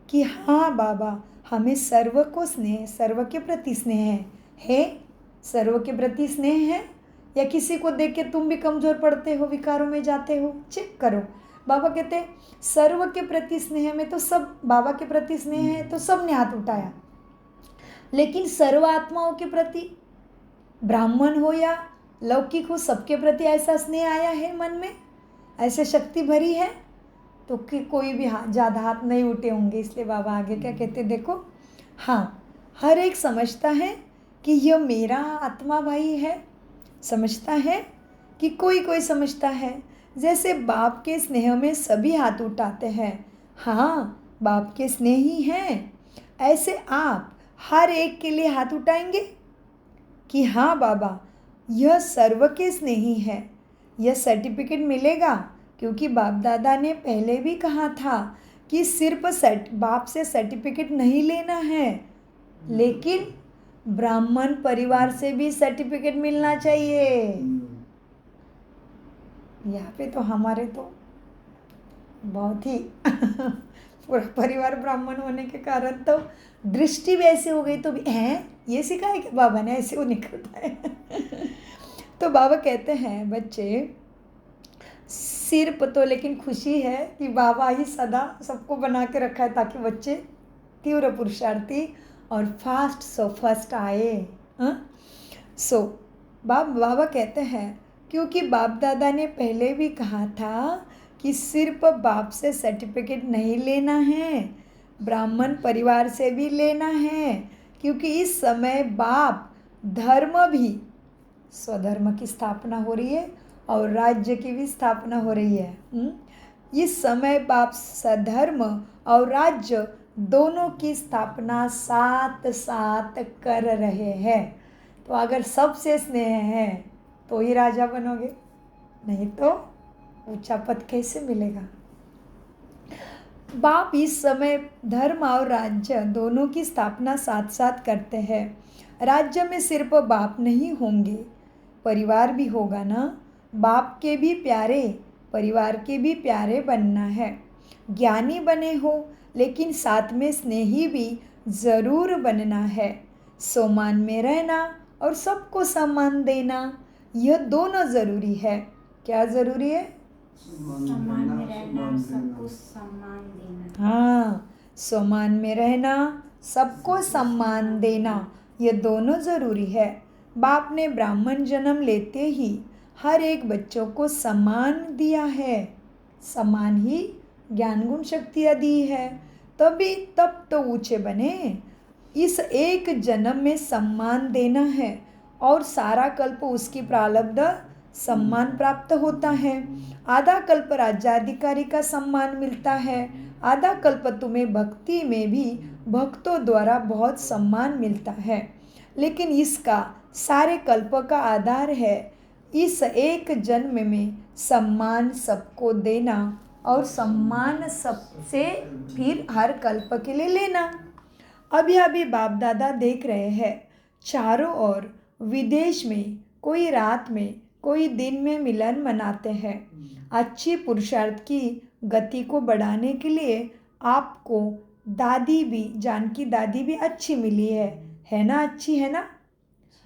कि हाँ बाबा, हमें सर्व को स्नेह, सर्व के प्रति स्नेह है। सर्व के प्रति स्नेह है? या किसी को देख के तुम भी कमज़ोर पड़ते हो, विकारों में जाते हो? चेक करो। बाबा कहते हैं सर्व के प्रति स्नेह में तो सब, बाबा के प्रति स्नेह है तो सब ने हाथ उठाया। लेकिन सर्व आत्माओं के प्रति, ब्राह्मण हो या लौकिक हो, सबके प्रति ऐसा स्नेह आया है मन में? ऐसे शक्ति भरी है? तो कि कोई भी ज़्यादा हाथ नहीं उठे होंगे। इसलिए बाबा आगे क्या कहते देखो, हाँ, हर एक समझता है कि यह मेरा आत्मा भाई है। समझता है कि कोई कोई समझता है। जैसे बाप के स्नेह में सभी हाथ उठाते हैं, हाँ बाप के स्नेही हैं, ऐसे आप हर एक के लिए हाथ उठाएंगे कि हाँ बाबा, यह सर्व के स्नेही है। यह सर्टिफिकेट मिलेगा, क्योंकि बाप दादा ने पहले भी कहा था कि सिर्फ बाप से सर्टिफिकेट नहीं लेना है, लेकिन ब्राह्मण परिवार से भी सर्टिफिकेट मिलना चाहिए। यहाँ पे तो हमारे तो बहुत ही पूरा परिवार ब्राह्मण होने के कारण तो दृष्टि भी ऐसी हो गई। तो भी हैं, ये सिखा है कि बाबा ने, ऐसे वो निकलता है। तो बाबा कहते हैं बच्चे, सिर्फ तो लेकिन खुशी है कि बाबा ही सदा सबको बना के रखा है ताकि बच्चे तीव्र पुरुषार्थी और फर्स्ट आए। सो बाबा कहते हैं क्योंकि बाप दादा ने पहले भी कहा था कि सिर्फ बाप से सर्टिफिकेट नहीं लेना है, ब्राह्मण परिवार से भी लेना है। क्योंकि इस समय बाप धर्म भी, स्वधर्म की स्थापना हो रही है और राज्य की भी स्थापना हो रही है। इस समय बाप सधर्म और राज्य दोनों की स्थापना साथ साथ कर रहे हैं। तो अगर सबसे स्नेह है तो ही राजा बनोगे, नहीं तो ऊंचा पद कैसे मिलेगा। बाप इस समय धर्म और राज्य दोनों की स्थापना साथ साथ करते हैं। राज्य में सिर्फ बाप नहीं होंगे, परिवार भी होगा ना। बाप के भी प्यारे, परिवार के भी प्यारे बनना है। ज्ञानी बने हो, लेकिन साथ में स्नेही भी ज़रूर बनना है। सम्मान में रहना और सबको सम्मान देना, यह दोनों ज़रूरी है। क्या ज़रूरी है? सम्मान में रहना और सबको सम्मान देना। हाँ, सम्मान में रहना, सबको सम्मान देना, ये दोनों ज़रूरी है। बाप ने ब्राह्मण जन्म लेते ही हर एक बच्चों को सम्मान दिया है। सम्मान ही ज्ञान गुण शक्तियाँ दी है, तब तो ऊंचे बने। इस एक जन्म में सम्मान देना है और सारा कल्प उसकी प्रारब्ध सम्मान प्राप्त होता है। आधा कल्प राज्याधिकारी का सम्मान मिलता है, आधा कल्प तुम्हें भक्ति में भी भक्तों द्वारा बहुत सम्मान मिलता है। लेकिन इसका सारे कल्प का आधार है इस एक जन्म में सम्मान सबको देना और सम्मान सबसे फिर हर कल्प के लिए लेना। अभी बाप दादा देख रहे हैं चारों ओर विदेश में कोई रात में कोई दिन में मिलन मनाते हैं। अच्छी पुरुषार्थ की गति को बढ़ाने के लिए आपको दादी भी, जानकी दादी भी अच्छी मिली है ना? अच्छी है ना?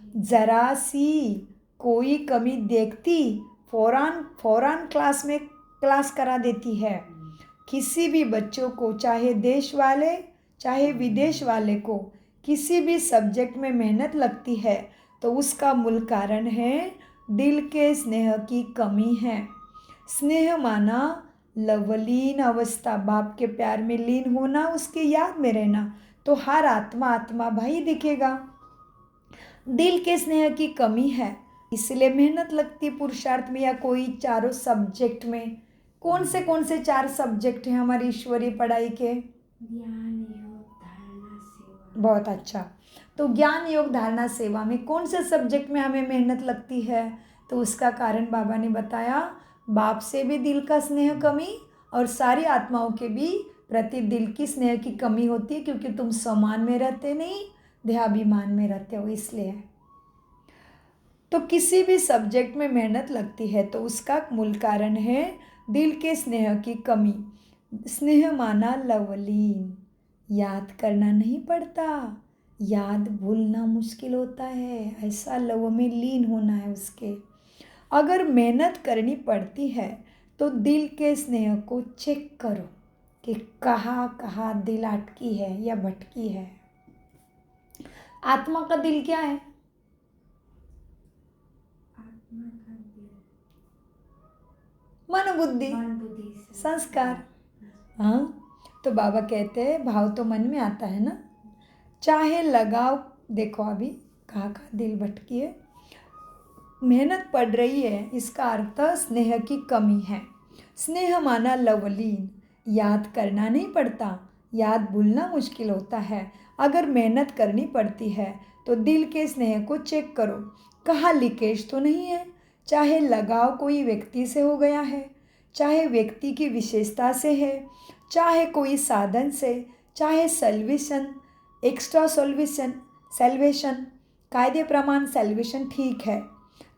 जरा सी कोई कमी देखती फौरान क्लास करा देती है। किसी भी बच्चों को, चाहे देश वाले चाहे विदेश वाले को, किसी भी सब्जेक्ट में मेहनत लगती है तो उसका मूल कारण है दिल के स्नेह की कमी है। स्नेह माना लवलीन अवस्था, बाप के प्यार में लीन होना, उसके याद में रहना, तो हर आत्मा भाई दिखेगा। दिल के स्नेह की कमी है, इसलिए मेहनत लगती पुरुषार्थ में या कोई चारों सब्जेक्ट में। कौन से 4 सब्जेक्ट हैं हमारी ईश्वरीय पढ़ाई के? ज्ञान योग धारणा सेवा। बहुत अच्छा। तो ज्ञान योग धारणा सेवा में कौन से सब्जेक्ट में हमें मेहनत लगती है? तो उसका कारण बाबा ने बताया, बाप से भी दिल का स्नेह कमी और सारी आत्माओं के भी प्रति दिल की स्नेह की कमी होती है, क्योंकि तुम समान में रहते नहीं, देहाभिमान में रहते हो, इसलिए। तो किसी भी सब्जेक्ट में मेहनत लगती है तो उसका मूल कारण है दिल के स्नेह की कमी। स्नेह माना लवलीन, याद करना नहीं पड़ता, याद भूलना मुश्किल होता है, ऐसा लव में लीन होना है उसके। अगर मेहनत करनी पड़ती है तो दिल के स्नेह को चेक करो कि कहाँ दिल अटकी है या भटकी है। आत्मा का दिल क्या है? आत्मा का दिल मन बुद्धि मन बुद्धि संस्कार। हाँ, तो बाबा कहते हैं भाव तो मन में आता है ना। चाहे लगाव, देखो अभी कहाँ दिल भटकी है, मेहनत पड़ रही है, इसका अर्थ स्नेह की कमी है। स्नेह माना लवलीन, याद करना नहीं पड़ता, याद भूलना मुश्किल होता है। अगर मेहनत करनी पड़ती है तो दिल के स्नेह को चेक करो, कहाँ लीकेज तो नहीं है। चाहे लगाव कोई व्यक्ति से हो गया है, चाहे व्यक्ति की विशेषता से है, चाहे कोई साधन से, चाहे सल्वेशन, एक्स्ट्रा सल्वेशन, कायदे प्रमाण सल्वेशन ठीक है,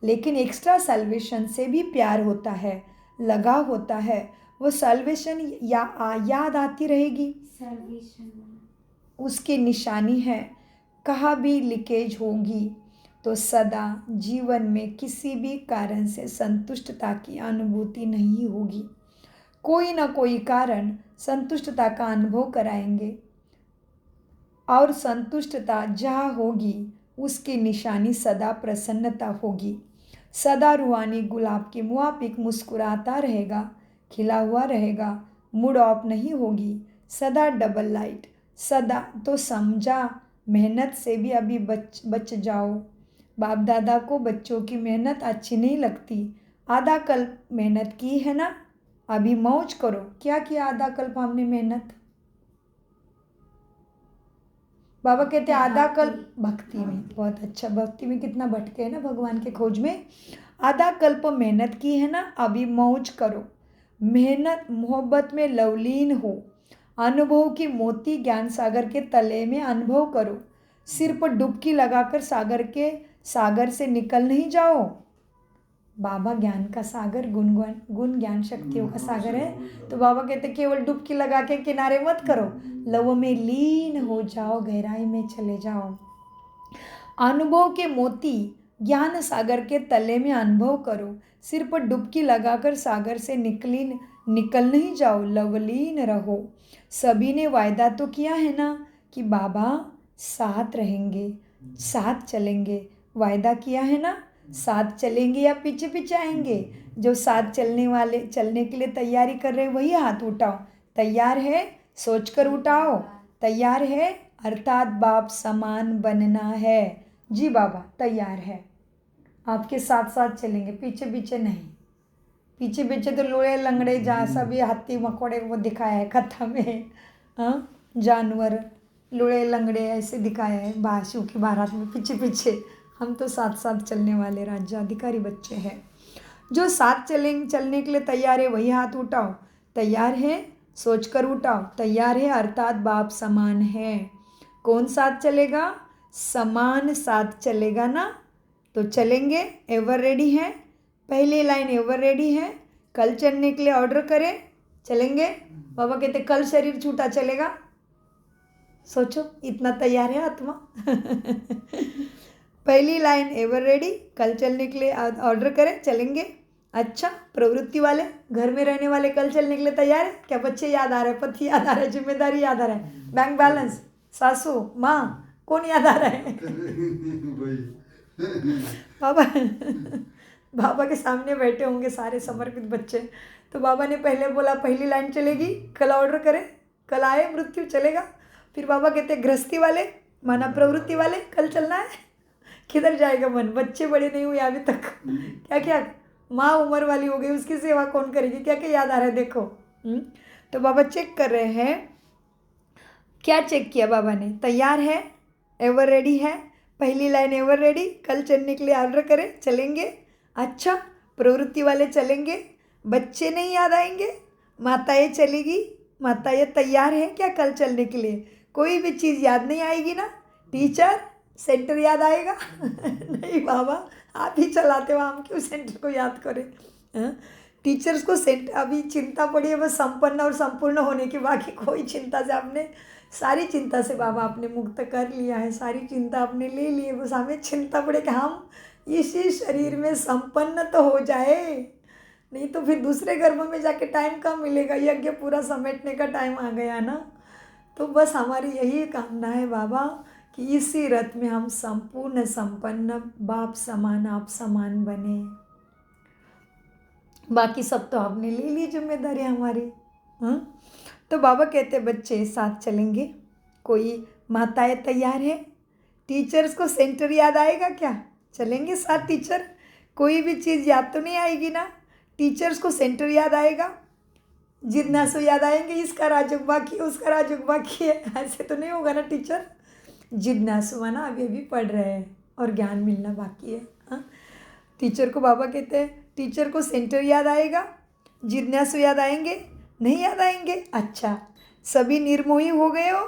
लेकिन एक्स्ट्रा सल्वेशन से भी प्यार होता है, लगाव होता है। वो सल्वेशन याद आती रहेगी, सल्वेशन उसकी निशानी है। कहाँ भी लीकेज होगी तो सदा जीवन में किसी भी कारण से संतुष्टता की अनुभूति नहीं होगी। कोई ना कोई कारण संतुष्टता का अनुभव कराएंगे, और संतुष्टता जहाँ होगी उसकी निशानी सदा प्रसन्नता होगी। सदा रूहानी गुलाब के मुआफिक मुस्कुराता रहेगा, खिला हुआ रहेगा, मूड ऑफ नहीं होगी, सदा डबल लाइट, सदा। तो समझा, मेहनत से भी अभी बच जाओ। बाप दादा को बच्चों की मेहनत अच्छी नहीं लगती। आधा कल्प मेहनत की है ना, अभी मौज करो। क्या किया आधा कल्प हमने मेहनत? बाबा कहते हैं आधा कल्प भक्ति में। बहुत अच्छा, भक्ति में कितना भटके हैं ना भगवान के खोज में। आधा कल्प मेहनत की है ना, अभी मौज करो। मेहनत मोहब्बत में लवलीन हो, अनुभव की मोती ज्ञान सागर के तले में अनुभव करो। सिर पर डुबकी लगाकर सागर से निकल नहीं जाओ। बाबा ज्ञान का सागर, गुण ज्ञान शक्तियों का सागर है। तो बाबा कहते केवल डुबकी लगा के किनारे मत करो, लव में लीन हो जाओ, गहराई में चले जाओ। अनुभव के मोती ज्ञान सागर के तले में अनुभव करो। सिर पर डुबकी लगाकर सागर से निकल नहीं जाओ, लवलीन रहो। सभी ने वायदा तो किया है ना कि बाबा साथ रहेंगे, साथ चलेंगे। वायदा किया है ना, साथ चलेंगे या पीछे पीछे आएंगे? जो साथ चलने के लिए तैयारी कर रहे हैं वही हाथ उठाओ। तैयार है? सोचकर उठाओ। तैयार है? अर्थात बाप समान बनना है। जी बाबा तैयार है, आपके साथ साथ चलेंगे, पीछे पीछे नहीं। पीछे पीछे तो लोड़े लंगड़े जहाँ सभी हाथी मकोड़े वो दिखाया है कथा में, हाँ, जानवर लोड़े लंगड़े ऐसे दिखाया है बाशु की बारात में, पीछे पीछे। हम तो साथ साथ चलने वाले राज्याधिकारी बच्चे हैं। जो साथ चलने के लिए तैयार है वही हाथ उठाओ। तैयार है? सोचकर उठाओ। तैयार है अर्थात बाप समान है। कौन साथ चलेगा? समान साथ चलेगा ना, तो चलेंगे। एवर रेडी है? पहली लाइन एवर रेडी है, कल चलने के लिए ऑर्डर करें, चलेंगे। बाबा कहते कल शरीर छूटा चलेगा। सोचो, इतना तैयार है आत्मा। पहली लाइन एवर रेडी, कल चलने के लिए ऑर्डर करें, चलेंगे। अच्छा, प्रवृत्ति वाले, घर में रहने वाले कल चलने के लिए तैयार है क्या? बच्चे याद आ रहे हैं, पति याद आ रहा है, जिम्मेदारी याद आ रहा है, बैंक बैलेंस, सासू माँ, कौन याद आ रहा है? बाबा बाबा के सामने बैठे होंगे सारे समर्पित बच्चे। तो बाबा ने पहले बोला पहली लाइन चलेगी, कल ऑर्डर करें, कल आए, मृत्यु चलेगा। फिर बाबा कहते गृहस्थी वाले, माना प्रवृत्ति वाले, कल चलना है। किधर जाएगा मन? बच्चे बड़े नहीं हुए अभी तक, क्या क्या माँ उम्र वाली हो गई, उसकी सेवा कौन करेगी? क्या क्या याद आ रहा है देखो। तो बाबा चेक कर रहे हैं। क्या चेक किया बाबा ने? तैयार है, एवर रेडी है, पहली लाइन एवर रेडी, कल चलने के लिए ऑर्डर करें, चलेंगे। अच्छा, प्रवृत्ति वाले चलेंगे, बच्चे नहीं याद आएंगे, माताएं चलेगी, माताएं तैयार हैं क्या कल चलने के लिए? कोई भी चीज़ याद नहीं आएगी ना? टीचर, सेंटर याद आएगा? नहीं बाबा, आप ही चलाते हो, हम क्यों सेंटर को याद करें? टीचर्स को सेंटर, अभी चिंता पड़ी है बस संपन्न और संपूर्ण होने की, बाकी कोई चिंता से आपने, सारी चिंता से बाबा आपने मुक्त कर लिया है, सारी चिंता आपने ले ली है। बस हमें चिंता पड़े कि हम इसी शरीर में संपन्न तो हो जाए, नहीं तो फिर दूसरे गर्भ में जाके टाइम कहाँ मिलेगा? यज्ञ पूरा समेटने का टाइम आ गया ना। तो बस हमारी यही कामना है बाबा कि इसी रथ में हम संपूर्ण संपन्न, बाप समान आप समान बने। बाकी सब तो आपने ले ली जिम्मेदारी हमारी। तो बाबा कहते बच्चे साथ चलेंगे, कोई माताएं तैयार है? टीचर्स को सेंटर याद आएगा क्या? चलेंगे साथ टीचर। कोई भी चीज़ याद तो नहीं आएगी ना? टीचर्स को सेंटर याद आएगा, जिज्ञासु याद आएंगे, इसका राजुक बाकी है, उसका राजुक बाकी है, ऐसे तो नहीं होगा ना टीचर। जिज्ञासु माना अभी अभी पढ़ रहे हैं और ज्ञान मिलना बाकी है। टीचर को बाबा कहते हैं टीचर को सेंटर याद आएगा, जिज्ञासु याद आएंगे, नहीं याद आएंगे? अच्छा, सभी निर्मोही हो गए हो,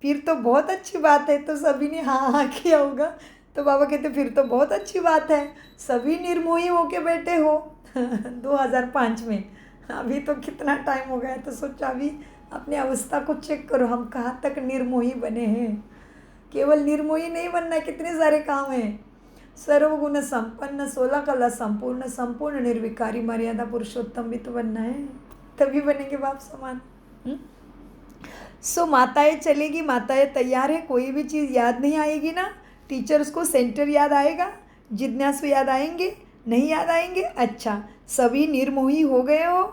फिर तो बहुत अच्छी बात है। तो सभी ने हाँ हाँ किया होगा। तो बाबा कहते फिर तो बहुत अच्छी बात है, सभी निर्मोही होके बैठे हो। 2005 में, अभी तो कितना टाइम हो गया। तो सोचा अभी अपनी अवस्था को चेक करो, हम कहाँ तक निर्मोही बने हैं। केवल निर्मोही नहीं बनना है, कितने सारे काम हैं। सर्वगुण संपन्न, 16 कला संपूर्ण, संपूर्ण निर्विकारी मर्यादा पुरुषोत्तम भी तो बनना है, तभी बनेंगे बाप समान। सो माताएं चलेगी, माताएं तैयार है, कोई भी चीज़ याद नहीं आएगी ना? टीचर्स को सेंटर याद आएगा, जिज्ञासु याद आएंगे, नहीं याद आएंगे? अच्छा, सभी निर्मोही हो गए हो,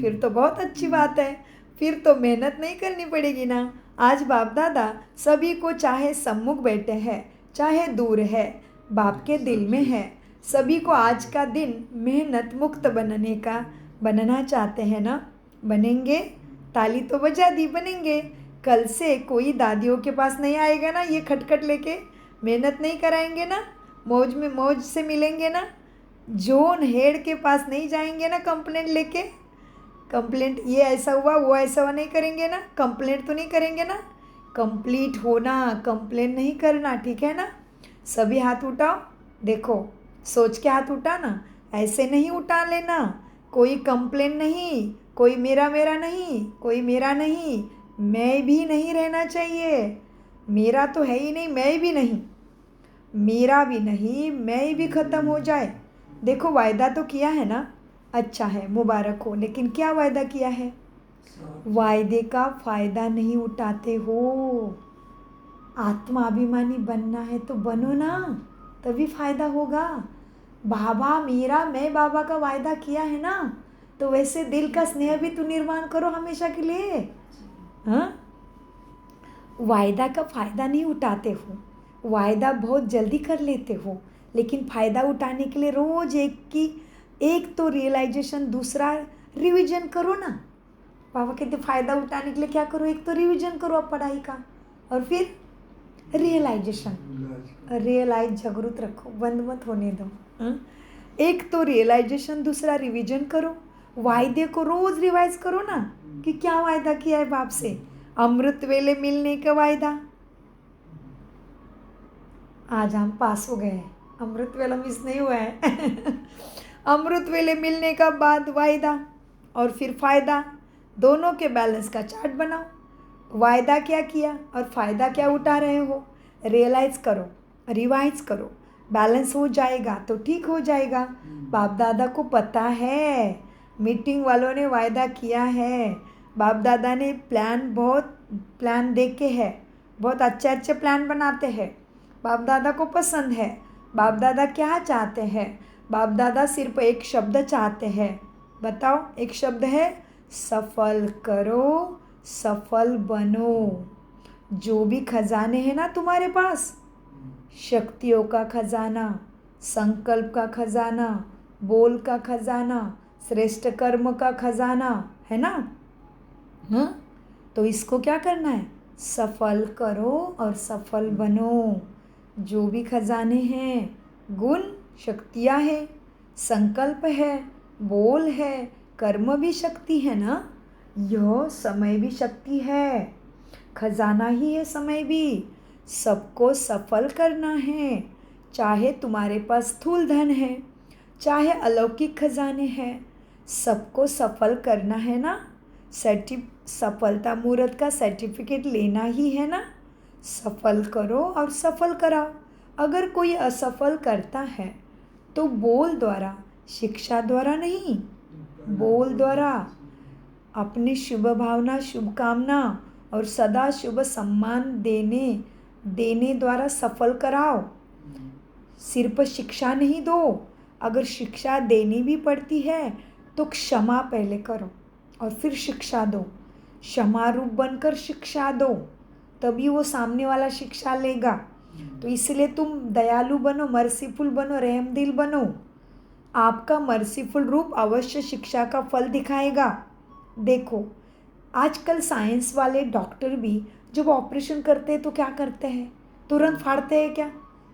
फिर तो बहुत अच्छी बात है, फिर तो मेहनत नहीं करनी पड़ेगी ना। आज बाप दादा सभी को चाहे सम्मुख बैठे हैं चाहे दूर है, बाप के दिल में है। सभी को आज का दिन मेहनत मुक्त बनना चाहते हैं ना? बनेंगे, ताली तो बजा दी, बनेंगे। कल से कोई दादियों के पास नहीं आएगा ना ये खटखट लेके, मेहनत नहीं कराएंगे ना, मौज से मिलेंगे ना। जोन हेड के पास नहीं जाएंगे ना कंप्लेंट लेके, कंप्लेंट ये ऐसा हुआ वो ऐसा हुआ नहीं करेंगे ना। कंप्लेंट तो नहीं करेंगे ना, कंप्लीट होना, कंप्लेंट नहीं करना, ठीक है ना? सभी हाथ उठाओ, देखो सोच के हाथ उठाना, ऐसे नहीं उठा लेना। कोई कंप्लेंट नहीं, कोई मेरा नहीं, कोई मेरा नहीं, मैं भी नहीं रहना चाहिए। मेरा तो है ही नहीं, मैं भी नहीं, मेरा भी नहीं, मैं भी ख़त्म हो जाए। देखो वायदा तो किया है ना, अच्छा है, मुबारक हो, लेकिन क्या वायदा किया है? वायदे का फ़ायदा नहीं उठाते हो। आत्मा अभिमानी बनना है तो बनो ना, तभी फ़ायदा होगा। बाबा मेरा, मैं बाबा का वायदा किया है ना, तो वैसे दिल का स्नेह भी तो निर्माण करो हमेशा के लिए। हाँ, वायदा का फ़ायदा नहीं उठाते हो, वायदा बहुत जल्दी कर लेते हो, लेकिन फ़ायदा उठाने के लिए रोज़ एक तो रियलाइजेशन, दूसरा रिवीजन करो ना। बाबा कहते फ़ायदा उठाने के लिए क्या करो? एक तो रिवीजन करो अब पढ़ाई का, और फिर रियलाइजेशन, रियलाइज जागृत रखो, बंद मत होने दो। एक तो रियलाइजेशन, दूसरा रिवीजन करो, वायदे को रोज़ रिवाइज करो ना कि क्या वायदा किया है बाप से। अमृत वेले मिलने का वायदा, आज हम पास हो गए, अमृत वेला मिस नहीं हुआ है। अमृत वेले मिलने का बाद वायदा और फिर फ़ायदा, दोनों के बैलेंस का चार्ट बनाओ। वायदा क्या किया और फ़ायदा क्या उठा रहे हो, रियलाइज़ करो, रिवाइज करो। बैलेंस हो जाएगा तो ठीक हो जाएगा। बाप दादा को पता है, मीटिंग वालों ने वायदा किया है, बाप दादा ने बहुत प्लान देखे है, बहुत अच्छे अच्छे प्लान बनाते हैं। बाप दादा को पसंद है। बाप दादा क्या चाहते हैं? बाप दादा सिर्फ एक शब्द चाहते हैं। बताओ, एक शब्द है, सफल करो, सफल बनो। जो भी खजाने हैं ना तुम्हारे पास, शक्तियों का खजाना, संकल्प का खजाना, बोल का खजाना, श्रेष्ठ कर्म का खजाना है ना, हाँ, तो इसको क्या करना है, सफल करो और सफल बनो। जो भी खजाने हैं, गुण शक्तियाँ है, संकल्प है, बोल है, कर्म भी शक्ति है ना, यह समय भी शक्ति है, खजाना ही है समय भी। सबको सफल करना है, चाहे तुम्हारे पास स्थूल धन है, चाहे अलौकिक खजाने हैं, सबको सफल करना है ना। सफलता मुहूर्त का सर्टिफिकेट लेना ही है ना। सफल करो और सफल कराओ। अगर कोई असफल करता है तो बोल द्वारा, शिक्षा द्वारा नहीं, बोल द्वारा अपनी शुभ भावना, शुभकामना और सदा शुभ सम्मान देने द्वारा सफल कराओ। सिर्फ शिक्षा नहीं दो, अगर शिक्षा देनी भी पड़ती है तो क्षमा पहले करो और फिर शिक्षा दो। क्षमा रूप बनकर शिक्षा दो, तभी वो सामने वाला शिक्षा लेगा। तो इसलिए तुम दयालु बनो, मर्सीफुल बनो, रहमदिल बनो। आपका मर्सीफुल रूप अवश्य शिक्षा का फल दिखाएगा। देखो, आजकल साइंस वाले डॉक्टर भी जब ऑपरेशन करते हैं तो क्या करते हैं, तुरंत फाड़ते हैं क्या?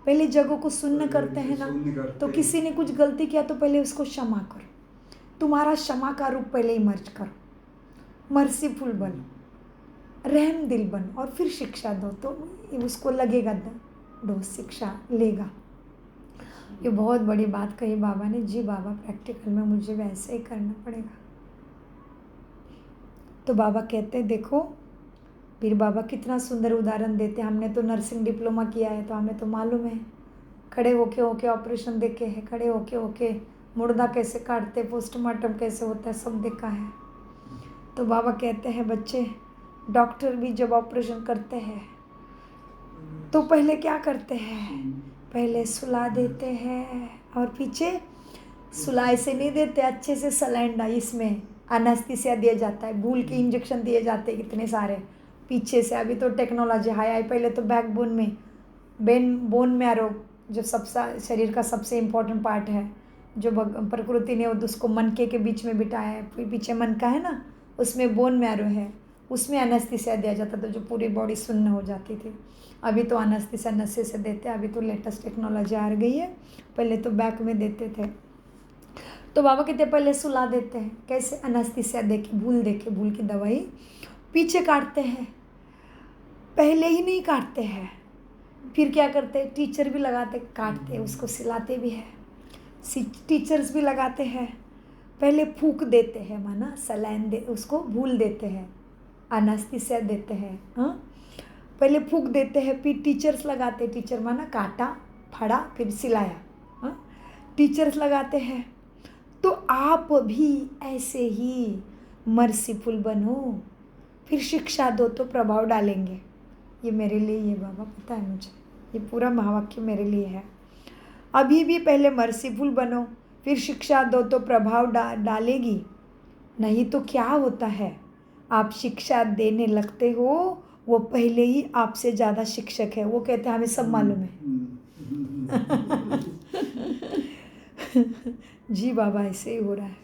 पहले जगह को शून्य करते हैं ना। तो किसी ने कुछ गलती किया तो पहले उसको क्षमा करो। तुम्हारा क्षमा का रूप पहले इमर्ज करो, मर्सीफुल बनो, रहम दिल बनो और फिर शिक्षा दो, तो उसको लगेगा डोज शिक्षा लेगा। ये बहुत बड़ी बात कही बाबा ने। जी बाबा, प्रैक्टिकल में मुझे वैसे ही करना पड़ेगा। तो बाबा कहते हैं, देखो फिर बाबा कितना सुंदर उदाहरण देते हैं। हमने तो नर्सिंग डिप्लोमा किया है तो हमें तो मालूम है, खड़े होके ऑपरेशन देखे हैं, खड़े होके मुर्दा कैसे काटते, पोस्टमार्टम कैसे होता है, सब देखा है। तो बाबा कहते हैं, बच्चे, डॉक्टर भी जब ऑपरेशन करते हैं तो पहले क्या करते हैं, पहले सुला देते हैं और पीछे सुलाई से नहीं देते, अच्छे से सलाइन इसमें एनेस्थीसिया दिया जाता है, भूल के इंजेक्शन दिए जाते हैं कितने सारे पीछे से। अभी तो टेक्नोलॉजी हाई आई, पहले तो बैकबोन में बोन मैरो, जो सबसे शरीर का सबसे इम्पोर्टेंट पार्ट है, जो प्रकृति ने उसको मनके के बीच में बिठाया है, फिर पीछे मन का है ना, उसमें बोन मैरो है, उसमें एनेस्थीसिया दिया जाता था, जो पूरी बॉडी सुन्न हो जाती थी। अभी तो एनेस्थीसिया नशे से देते हैं, अभी तो लेटेस्ट टेक्नोलॉजी आ गई है, पहले तो बैक में देते थे। तो बाबा कहते पहले सुला देते हैं, कैसे, एनेस्थीसिया देके, भूल की दवाई पीछे काटते हैं, पहले ही नहीं काटते हैं। फिर क्या करते हैं, टीचर भी लगाते, काटते, उसको सिलाते भी है, टीचर्स भी लगाते हैं। पहले फूंक देते हैं, माना सलाइन दे, उसको भूल देते हैं, एनेस्थीसिया देते हैं, हाँ, पहले फूंक देते हैं, फिर टीचर्स लगाते, टीचर माना काटा, फाड़ा, फिर सिलाया, हाँ, टीचर्स लगाते हैं। तो आप भी ऐसे ही मर्सीफुल बनो, फिर शिक्षा दो तो प्रभाव डालेंगे। ये मेरे लिए, ये बाबा पता है मुझे, ये पूरा महावाक्य मेरे लिए है। अभी भी पहले मर्सीफुल बनो, फिर शिक्षा दो तो प्रभाव डालेगी। नहीं तो क्या होता है, आप शिक्षा देने लगते हो, वो पहले ही आपसे ज़्यादा शिक्षक है, वो कहते हैं हमें सब मालूम है। जी बाबा, ऐसे ही हो रहा है।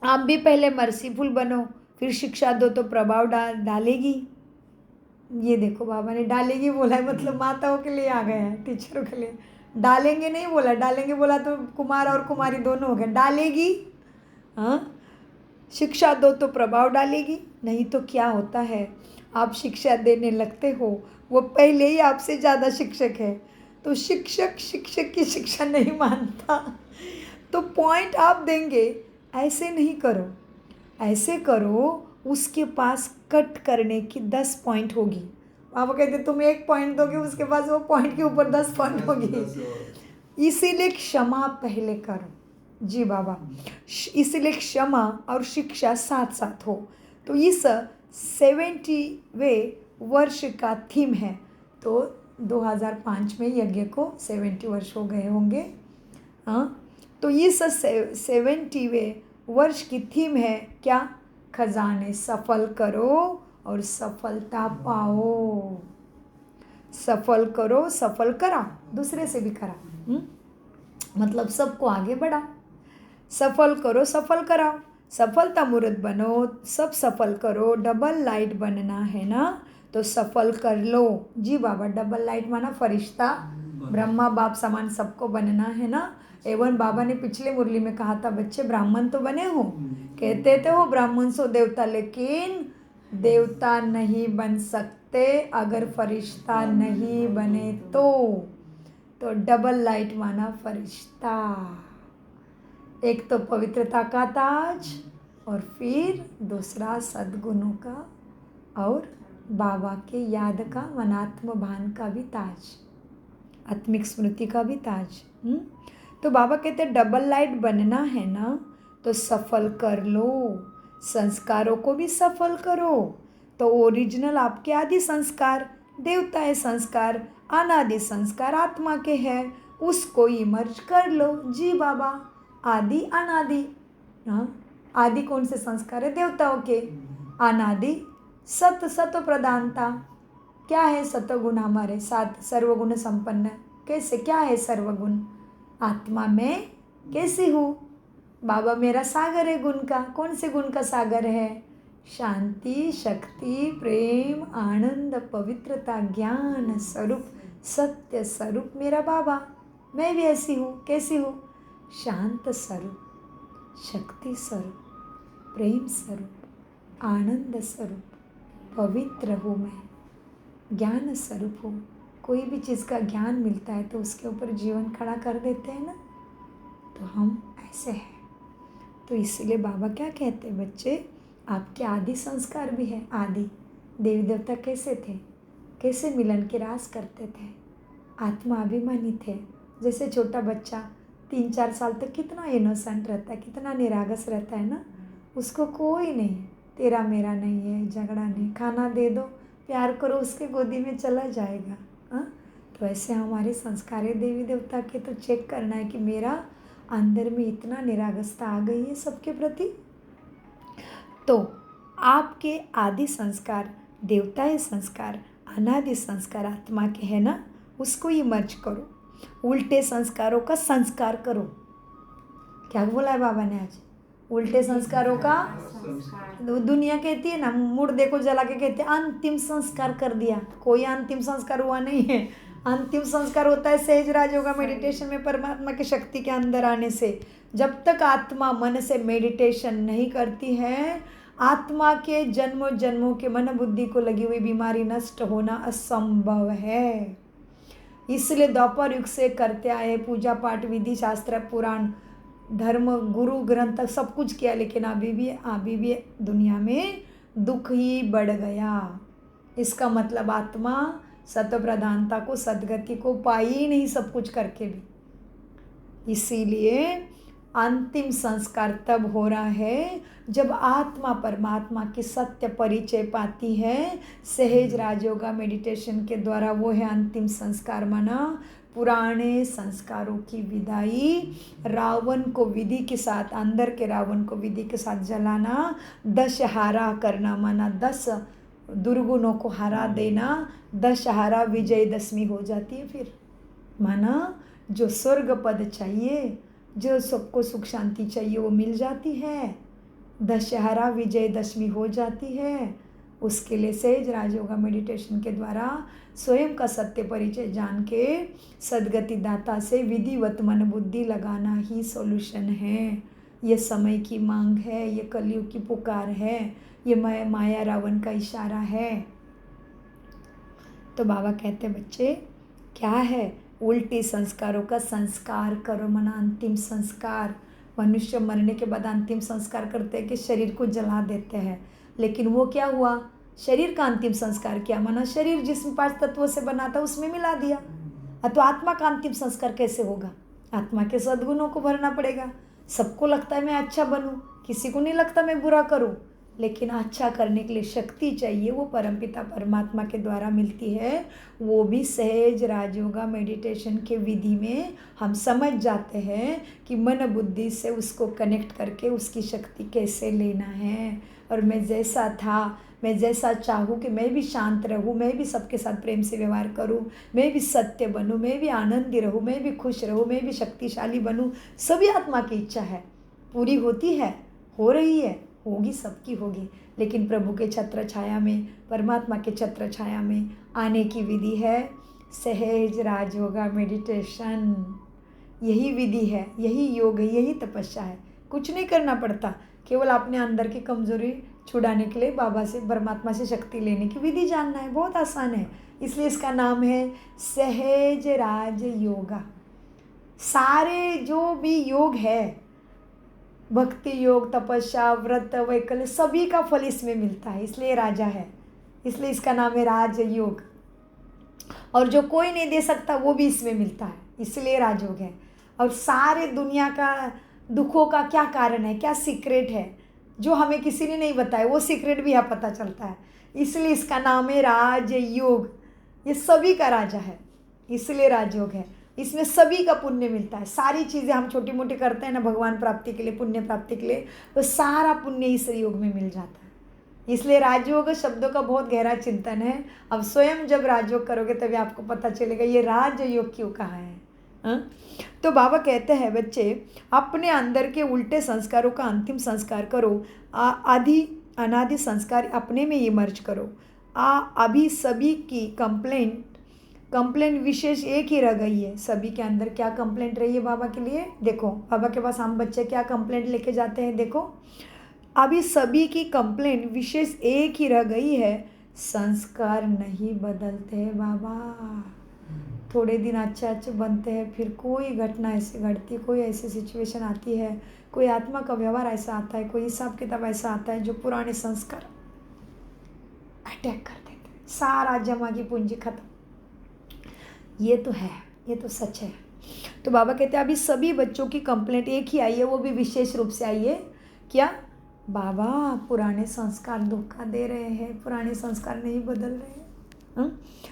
आप भी पहले मर्सीफुल बनो, फिर शिक्षा दो तो प्रभाव डालेगी। ये देखो, बाबा ने डालेगी बोला है, मतलब माताओं के लिए आ गया है, टीचरों के लिए। डालेंगे नहीं बोला, डालेंगे बोला तो कुमार और कुमारी दोनों हो गए। डालेगी, हाँ, शिक्षा दो तो प्रभाव डालेगी। नहीं तो क्या होता है, आप शिक्षा देने लगते हो, वो पहले ही आपसे ज़्यादा शिक्षक है। तो शिक्षक शिक्षक की शिक्षा नहीं मानता, तो पॉइंट आप देंगे, ऐसे नहीं करो, ऐसे करो, उसके पास कट करने की 10 पॉइंट होगी। पापा कहते तुम 1 पॉइंट दोगे, उसके पास वो पॉइंट के ऊपर 10 पॉइंट होगी। इसीलिए क्षमा पहले करो। जी बाबा, इसीलिए क्षमा और शिक्षा साथ साथ हो। तो इस 70वें वर्ष का थीम है। तो 2005 में यज्ञ को 70 वर्ष हो गए होंगे। हाँ, तो इस 70वें वर्ष की थीम है क्या? खजाने सफल करो और सफलता पाओ। सफल करो, सफल करा, दूसरे से भी करा, मतलब सबको आगे बढ़ा। सफल करो, सफल कराओ, सफलता मूर्त बनो, सब सफल करो। डबल लाइट बनना है ना, तो सफल कर लो। जी बाबा, डबल लाइट माना फरिश्ता, ब्रह्मा बाप समान सबको बनना है ना। एवं बाबा ने पिछले मुरली में कहा था, बच्चे ब्राह्मण तो बने हो, कहते थे हो ब्राह्मण सो देवता, लेकिन देवता नहीं बन सकते अगर फरिश्ता नहीं बने तो डबल लाइट माना फरिश्ता। एक तो पवित्रता का ताज और फिर दूसरा सद्गुणों का और बाबा के याद का, मनात्म भान का भी ताज, आत्मिक स्मृति का भी ताज। तो बाबा कहते डबल लाइट बनना है ना, तो सफल कर लो, संस्कारों को भी सफल करो। तो ओरिजिनल आपके आदि संस्कार देवता है, संस्कार अनादि संस्कार आत्मा के हैं, उसको इमर्ज कर लो। जी बाबा, आदि अनादि। हाँ, आदि कौन से संस्कार है? देवताओं के। अनादि सत प्रधानता। क्या है सतगुण? हमारे साथ सर्वगुण संपन्न। कैसे, क्या है सर्वगुण? आत्मा में कैसी हूँ? बाबा मेरा सागर है गुण का। कौन से गुण का सागर है? शांति, शक्ति, प्रेम, आनंद, पवित्रता, ज्ञान स्वरूप, सत्य स्वरूप मेरा बाबा। मैं भी ऐसी हूँ। कैसी हूँ? शांत स्वरूप, शक्ति स्वरूप, प्रेम स्वरूप, आनंद स्वरूप, पवित्र हूँ मैं, ज्ञान स्वरूप हूँ। कोई भी चीज़ का ज्ञान मिलता है तो उसके ऊपर जीवन खड़ा कर देते हैं ना, तो हम ऐसे हैं। तो इसलिए बाबा क्या कहते हैं, बच्चे आपके आदि संस्कार भी है। आदि देवी देवता कैसे थे? कैसे मिलन की रास करते थे? आत्मा अभिमानी थे। जैसे छोटा बच्चा 3-4 साल तक कितना इनोसेंट रहता है, कितना निरागस रहता है ना, उसको कोई नहीं, तेरा मेरा नहीं है, झगड़ा नहीं, खाना दे दो, प्यार करो, उसके गोदी में चला जाएगा। हाँ, तो ऐसे हमारे संस्कार है देवी देवता के। तो चेक करना है कि मेरा अंदर में इतना निरागसता आ गई है सबके प्रति। तो आपके आदि संस्कार देवताई संस्कार, अनादि संस्कार आत्मा के है ना, उसको ही मर्ज करो। उल्टे संस्कारों का संस्कार करो। क्या बोला है बाबा ने आज? उल्टे संस्कारों का दुनिया कहती है ना, मुर्दे को जला के कहते हैं अंतिम संस्कार कर दिया। कोई अंतिम संस्कार हुआ नहीं है। अंतिम संस्कार होता है सहज राजयोगा मेडिटेशन में परमात्मा की शक्ति के अंदर आने से। जब तक आत्मा मन से मेडिटेशन नहीं करती है, आत्मा के जन्मों जन्मों के मन बुद्धि को लगी हुई बीमारी नष्ट होना असंभव है। इसलिए द्वापर युग से करते आए पूजा पाठ, विधि, शास्त्र, पुराण, धर्म, गुरु ग्रंथ सब कुछ किया, लेकिन अभी भी दुनिया में दुख ही बढ़ गया। इसका मतलब आत्मा सत्य प्रधानता को, सदगति को पाई ही नहीं, सब कुछ करके भी। इसीलिए अंतिम संस्कार तब हो रहा है जब आत्मा परमात्मा की सत्य परिचय पाती है। सहज राजयोगा मेडिटेशन के द्वारा वो है अंतिम संस्कार माना। पुराने संस्कारों की विदाई, रावण को विधि के साथ, अंदर के रावण को विधि के साथ जलाना, दशहरा करना माना 10 दुर्गुणों को हरा देना। दशहरा विजयदशमी हो जाती है फिर, माना जो स्वर्ग पद चाहिए, जो सबको सुख शांति चाहिए वो मिल जाती है। दशहरा विजयदशमी हो जाती है। उसके लिए सहज राजयोगा मेडिटेशन के द्वारा स्वयं का सत्य परिचय जान के सद्गति दाता से विधिवत मन बुद्धि लगाना ही सॉल्यूशन है। ये समय की मांग है, ये कलयुग की पुकार है, ये माया रावण का इशारा है। तो बाबा कहते बच्चे क्या है, उल्टी संस्कारों का संस्कार करो। मना अंतिम संस्कार, मनुष्य मरने के बाद अंतिम संस्कार करते हैं कि शरीर को जला देते हैं, लेकिन वो क्या हुआ, शरीर का अंतिम संस्कार किया, मना शरीर जिसमें 5 तत्वों से बना था उसमें मिला दिया। तो आत्मा का अंतिम संस्कार कैसे होगा? आत्मा के सद्गुणों को भरना पड़ेगा। सबको लगता है मैं अच्छा बनूं, किसी को नहीं लगता मैं बुरा करूं, लेकिन अच्छा करने के लिए शक्ति चाहिए, वो परमपिता परमात्मा के द्वारा मिलती है। वो भी सहज राजयोगा मेडिटेशन के विधि में हम समझ जाते हैं कि मन बुद्धि से उसको कनेक्ट करके उसकी शक्ति कैसे लेना है। और मैं जैसा था, मैं जैसा चाहूँ कि मैं भी शांत रहूँ, मैं भी सबके साथ प्रेम से व्यवहार करूँ, मैं भी सत्य बनूँ, मैं भी आनंदी रहूँ, मैं भी खुश रहूँ, मैं भी शक्तिशाली बनूँ, सभी आत्मा की इच्छा है, पूरी होती है, हो रही है, होगी, सबकी होगी। लेकिन प्रभु के छत्र छाया में, परमात्मा के छत्र छाया में आने की विधि है सहज राजयोगा मेडिटेशन। यही विधि है, यही योग है, यही तपस्या है। कुछ नहीं करना पड़ता, केवल अपने अंदर की कमजोरी छुड़ाने के लिए बाबा से, परमात्मा से शक्ति लेने की विधि जानना है। बहुत आसान है, इसलिए इसका नाम है सहज राज योगा। सारे जो भी योग है, भक्ति योग, तपस्या, व्रत, वैकल्य, सभी का फल इसमें मिलता है, इसलिए राजा है, इसलिए इसका नाम है राजयोग। और जो कोई नहीं दे सकता वो भी इसमें मिलता है, इसलिए राजयोग है। और सारे दुनिया का दुखों का क्या कारण है, क्या सीक्रेट है जो हमें किसी ने नहीं बताया, वो सीक्रेट भी यहाँ पता चलता है, इसलिए इसका नाम है राजयोग। ये सभी का राजा है, इसलिए राजयोग है। इसमें सभी का पुण्य मिलता है। सारी चीज़ें हम छोटी मोटी करते हैं ना भगवान प्राप्ति के लिए, पुण्य प्राप्ति के लिए, तो सारा पुण्य इस योग में मिल जाता है। इसलिए राजयोग शब्दों का बहुत गहरा चिंतन है। अब स्वयं जब राजयोग करोगे तभी आपको पता चलेगा ये राजयोग क्यों कहा है। तो बाबा कहते हैं बच्चे अपने अंदर के उल्टे संस्कारों का अंतिम संस्कार करो, आदि अनादि संस्कार अपने में ये मर्ज करो। अभी सभी की कंप्लेंट विशेष एक ही रह गई है। सभी के अंदर क्या कंप्लेंट रही है बाबा के लिए, देखो बाबा के पास हम बच्चे क्या कंप्लेंट लेके जाते हैं। देखो अभी सभी की कंप्लेंट विशेष एक ही रह गई है, संस्कार नहीं बदलते हैं बाबा। थोड़े दिन अच्छे बनते हैं, फिर कोई घटना ऐसी घटती, कोई ऐसी सिचुएशन आती है, कोई आत्मा का व्यवहार ऐसा आता है, कोई हिसाब किताब ऐसा आता है जो पुराने संस्कार अटैक कर देते हैं, सारा जमा की पूंजी खत्म। ये तो है, ये तो सच है। तो बाबा कहते हैं अभी सभी बच्चों की कंप्लेंट एक ही आई है, वो भी विशेष रूप से आई है। क्या बाबा पुराने संस्कार धोखा दे रहे हैं, पुराने संस्कार नहीं बदल रहे हैं।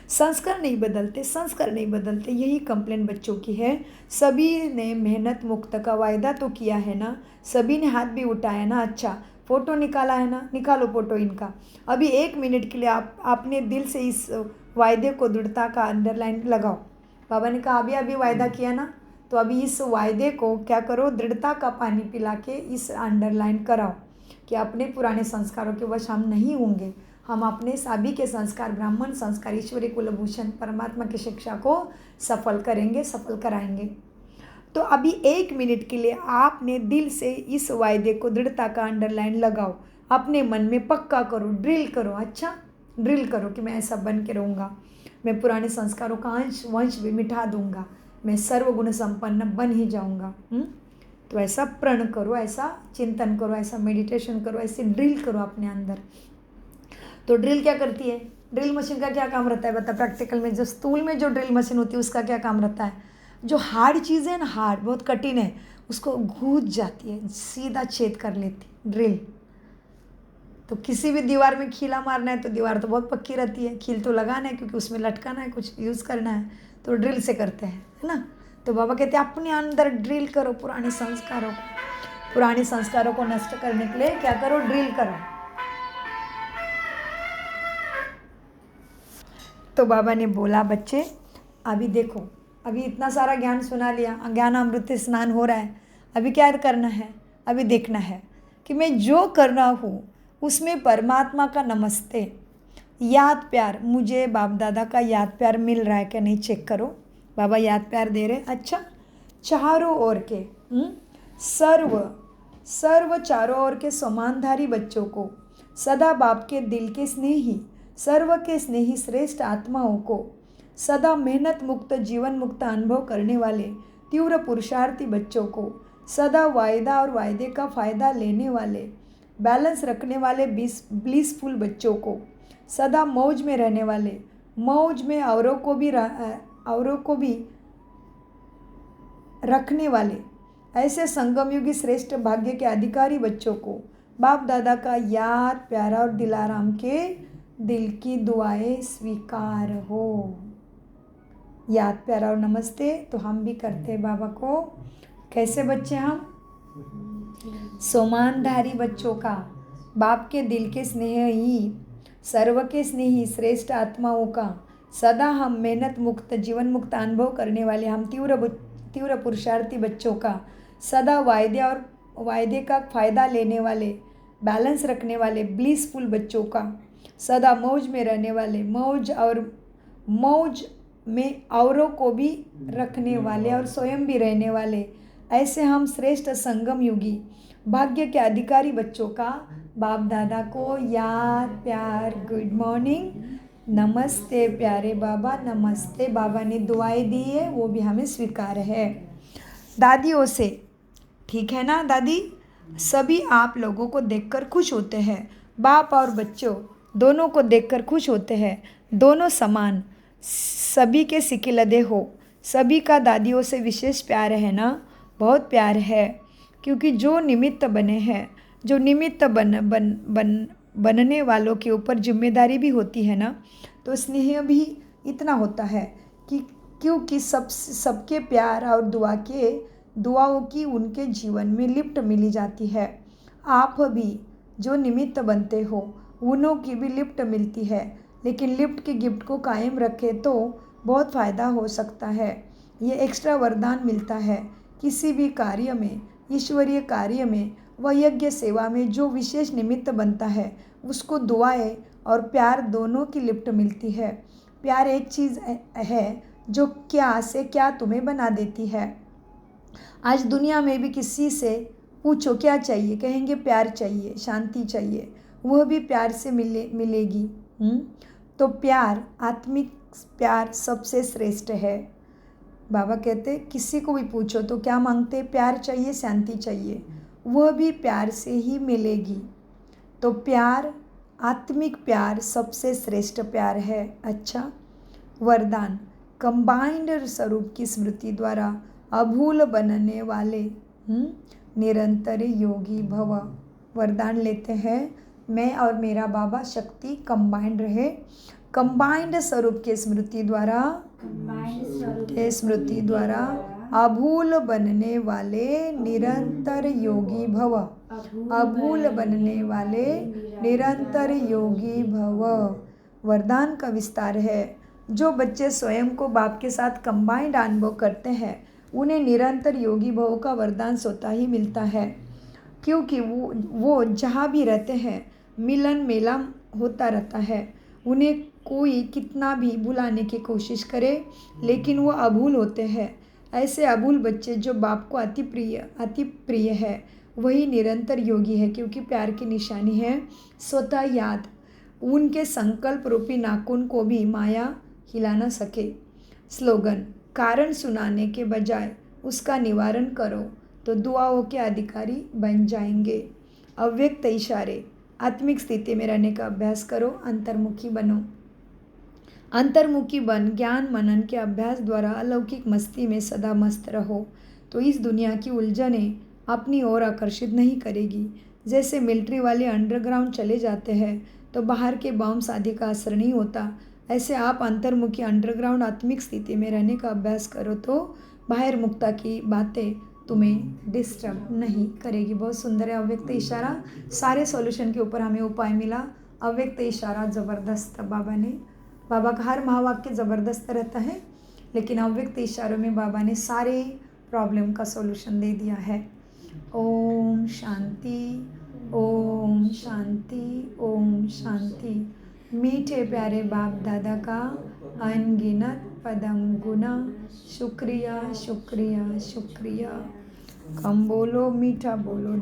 संस्कार नहीं बदलते, संस्कार नहीं बदलते, यही कंप्लेंट बच्चों की है। सभी ने मेहनत मुक्त का वायदा तो किया है ना, सभी ने हाथ भी उठाया ना, अच्छा फ़ोटो निकाला है ना, निकालो फ़ोटो इनका। अभी 1 मिनट के लिए आपने दिल से इस वायदे को दृढ़ता का अंडरलाइन लगाओ। बाबा ने कहा अभी वायदा किया ना, तो अभी इस वायदे को क्या करो, दृढ़ता का पानी पिला के इस अंडरलाइन कराओ कि अपने पुराने संस्कारों के वश हम नहीं होंगे। हम अपने सभी के संस्कार, ब्राह्मण संस्कार, ईश्वरी कुलभूषण परमात्मा की शिक्षा को सफल करेंगे, सफल कराएंगे। तो अभी 1 मिनट के लिए आपने दिल से इस वायदे को दृढ़ता का अंडरलाइन लगाओ, अपने मन में पक्का करो, ड्रिल करो। अच्छा ड्रिल करो कि मैं ऐसा बन के रहूँगा, मैं पुराने संस्कारों का अंश वंश भी मिटा दूँगा, मैं सर्वगुण संपन्न बन ही जाऊँगा। तो ऐसा प्रण करो, ऐसा चिंतन करो, ऐसा मेडिटेशन करो, ऐसे ड्रिल करो अपने अंदर। तो ड्रिल क्या करती है, ड्रिल मशीन का क्या काम रहता है बता, प्रैक्टिकल में जो स्टूल में जो ड्रिल मशीन होती है उसका क्या काम रहता है, जो हार्ड चीज़ है ना, हार्ड बहुत कठिन है, उसको घूस जाती है, सीधा छेद कर लेती ड्रिल। तो किसी भी दीवार में खीला मारना है तो दीवार तो बहुत पक्की रहती है, खील तो लगाना है क्योंकि उसमें लटकाना है, कुछ यूज़ करना है, तो ड्रिल से करते हैं, है ना। तो बाबा कहते हैं अपने अंदर ड्रिल करो पुराने संस्कारों को, पुराने संस्कारों को नष्ट करने के लिए क्या करो, ड्रिल करो। तो बाबा ने बोला बच्चे अभी देखो, अभी इतना सारा ज्ञान सुना लिया, ज्ञान अमृत स्नान हो रहा है, अभी क्या करना है, अभी देखना है कि मैं जो कर रहा हूँ उसमें परमात्मा का नमस्ते, याद प्यार, मुझे बाप दादा का याद प्यार मिल रहा है क्या नहीं, चेक करो। बाबा याद प्यार दे रहे, अच्छा चारों ओर के सर्व चारों ओर के समानधारी बच्चों को, सदा बाप के दिल के स्नेही, सर्व के स्नेही श्रेष्ठ आत्माओं को, सदा मेहनत मुक्त जीवन मुक्त अनुभव करने वाले तीव्र पुरुषार्थी बच्चों को, सदा वायदा और वायदे का फ़ायदा लेने वाले बैलेंस रखने वाले ब्लिसफुल बच्चों को, सदा मौज में रहने वाले, मौज में औरों को भी रखने वाले ऐसे संगमयुगी श्रेष्ठ भाग्य के अधिकारी बच्चों को बाप दादा का याद प्यारा और दिलाराम के दिल की दुआएं स्वीकार हो। याद प्यारा और नमस्ते तो हम भी करते हैं बाबा को। कैसे बच्चे हम? सोमानधारी बच्चों का, बाप के दिल के स्नेह ही, सर्व के स्नेही श्रेष्ठ आत्माओं का, सदा हम मेहनत मुक्त जीवन मुक्त अनुभव करने वाले हम तीव्र पुरुषार्थी बच्चों का, सदा वायदे का फ़ायदा लेने वाले बैलेंस रखने वाले ब्लिसफुल बच्चों का, सदा मौज में रहने वाले, मौज में औरों को भी रखने वाले और स्वयं भी रहने वाले ऐसे हम श्रेष्ठ संगम युगी भाग्य के अधिकारी बच्चों का बाप दादा को याद प्यार गुड मॉर्निंग नमस्ते प्यारे बाबा नमस्ते। बाबा ने दुआएं दी है वो भी हमें स्वीकार है। दादियों से ठीक है ना दादी? सभी आप लोगों को देखकर खुश होते हैं, बाप और बच्चों दोनों को देखकर खुश होते हैं, दोनों समान, सभी के सिकिलदे हो, सभी का दादियों से विशेष प्यार है ना? बहुत प्यार है, क्योंकि जो निमित्त बने हैं, जो निमित्त बनने वालों के ऊपर जिम्मेदारी भी होती है ना, तो स्नेह भी इतना होता है कि क्योंकि सबके प्यार और दुआओं की उनके जीवन में लिफ्ट मिली जाती है। आप भी जो निमित्त बनते हो उन्हों की भी लिफ्ट मिलती है, लेकिन लिफ्ट के गिफ्ट को कायम रखें तो बहुत फ़ायदा हो सकता है। ये एक्स्ट्रा वरदान मिलता है किसी भी कार्य में, ईश्वरीय कार्य में व यज्ञ सेवा में जो विशेष निमित्त बनता है उसको दुआएं और प्यार दोनों की लिफ्ट मिलती है। प्यार एक चीज़ है जो क्या से क्या तुम्हें बना देती है। आज दुनिया में भी किसी से पूछो क्या चाहिए, कहेंगे प्यार चाहिए, शांति चाहिए, वह भी प्यार से मिलेगी। तो प्यार, आत्मिक प्यार सबसे श्रेष्ठ है। बाबा कहते किसी को भी पूछो तो क्या मांगते? प्यार चाहिए, शांति चाहिए, वह भी प्यार से ही मिलेगी। तो प्यार, आत्मिक प्यार सबसे श्रेष्ठ प्यार है। अच्छा, वरदान कंबाइंड स्वरूप की स्मृति द्वारा अभूल बनने वाले निरंतर योगी भव। वरदान लेते हैं, मैं और मेरा बाबा शक्ति कंबाइंड रहे। कंबाइंड स्वरूप के स्मृति द्वारा अभूल बनने वाले निरंतर योगी भव। अभूल बनने वाले निरंतर योगी भव वरदान का विस्तार है। जो बच्चे स्वयं को बाप के साथ कंबाइंड अनुभव करते हैं उन्हें निरंतर योगी भव का वरदान स्वतः ही मिलता है, क्योंकि वो जहाँ भी रहते हैं मिलन मेला होता रहता है। उन्हें कोई कितना भी बुलाने की कोशिश करे लेकिन वो अभूल होते हैं। ऐसे अभूल बच्चे जो बाप को अति प्रिय है वही निरंतर योगी है, क्योंकि प्यार की निशानी है स्वतः याद। उनके संकल्प रूपी नाखून को भी माया हिला न सके। स्लोगन, कारण सुनाने के बजाय उसका निवारण करो तो दुआओं के अधिकारी बन जाएंगे। अव्यक्त इशारे, आत्मिक स्थिति में रहने का अभ्यास करो, अंतर्मुखी बनो। अंतर्मुखी बन ज्ञान मनन के अभ्यास द्वारा अलौकिक मस्ती में सदा मस्त रहो तो इस दुनिया की उलझनें अपनी ओर आकर्षित नहीं करेगी। जैसे मिलिट्री वाले अंडरग्राउंड चले जाते हैं तो बाहर के बॉम्ब्स आदि का असर नहीं होता, ऐसे आप अंतर्मुखी अंडरग्राउंड आत्मिक स्थिति में रहने का अभ्यास करो तो बाहर मुक्ता की बातें तुम्हें डिस्टर्ब नहीं करेगी। बहुत सुंदर है अव्यक्त इशारा। सारे सॉल्यूशन के ऊपर हमें उपाय मिला। अव्यक्त इशारा ज़बरदस्त बाबा का हर महावाक्य ज़बरदस्त रहता है, लेकिन अव्यक्त इशारों में बाबा ने सारे प्रॉब्लम का सॉल्यूशन दे दिया है। ओम शांति, ओम शांति, ओम शांति। मीठे प्यारे बाप दादा का अनगिनत पदम गुना शुक्रिया शुक्रिया शुक्रिया। कम बोलो, मीठा बोलो।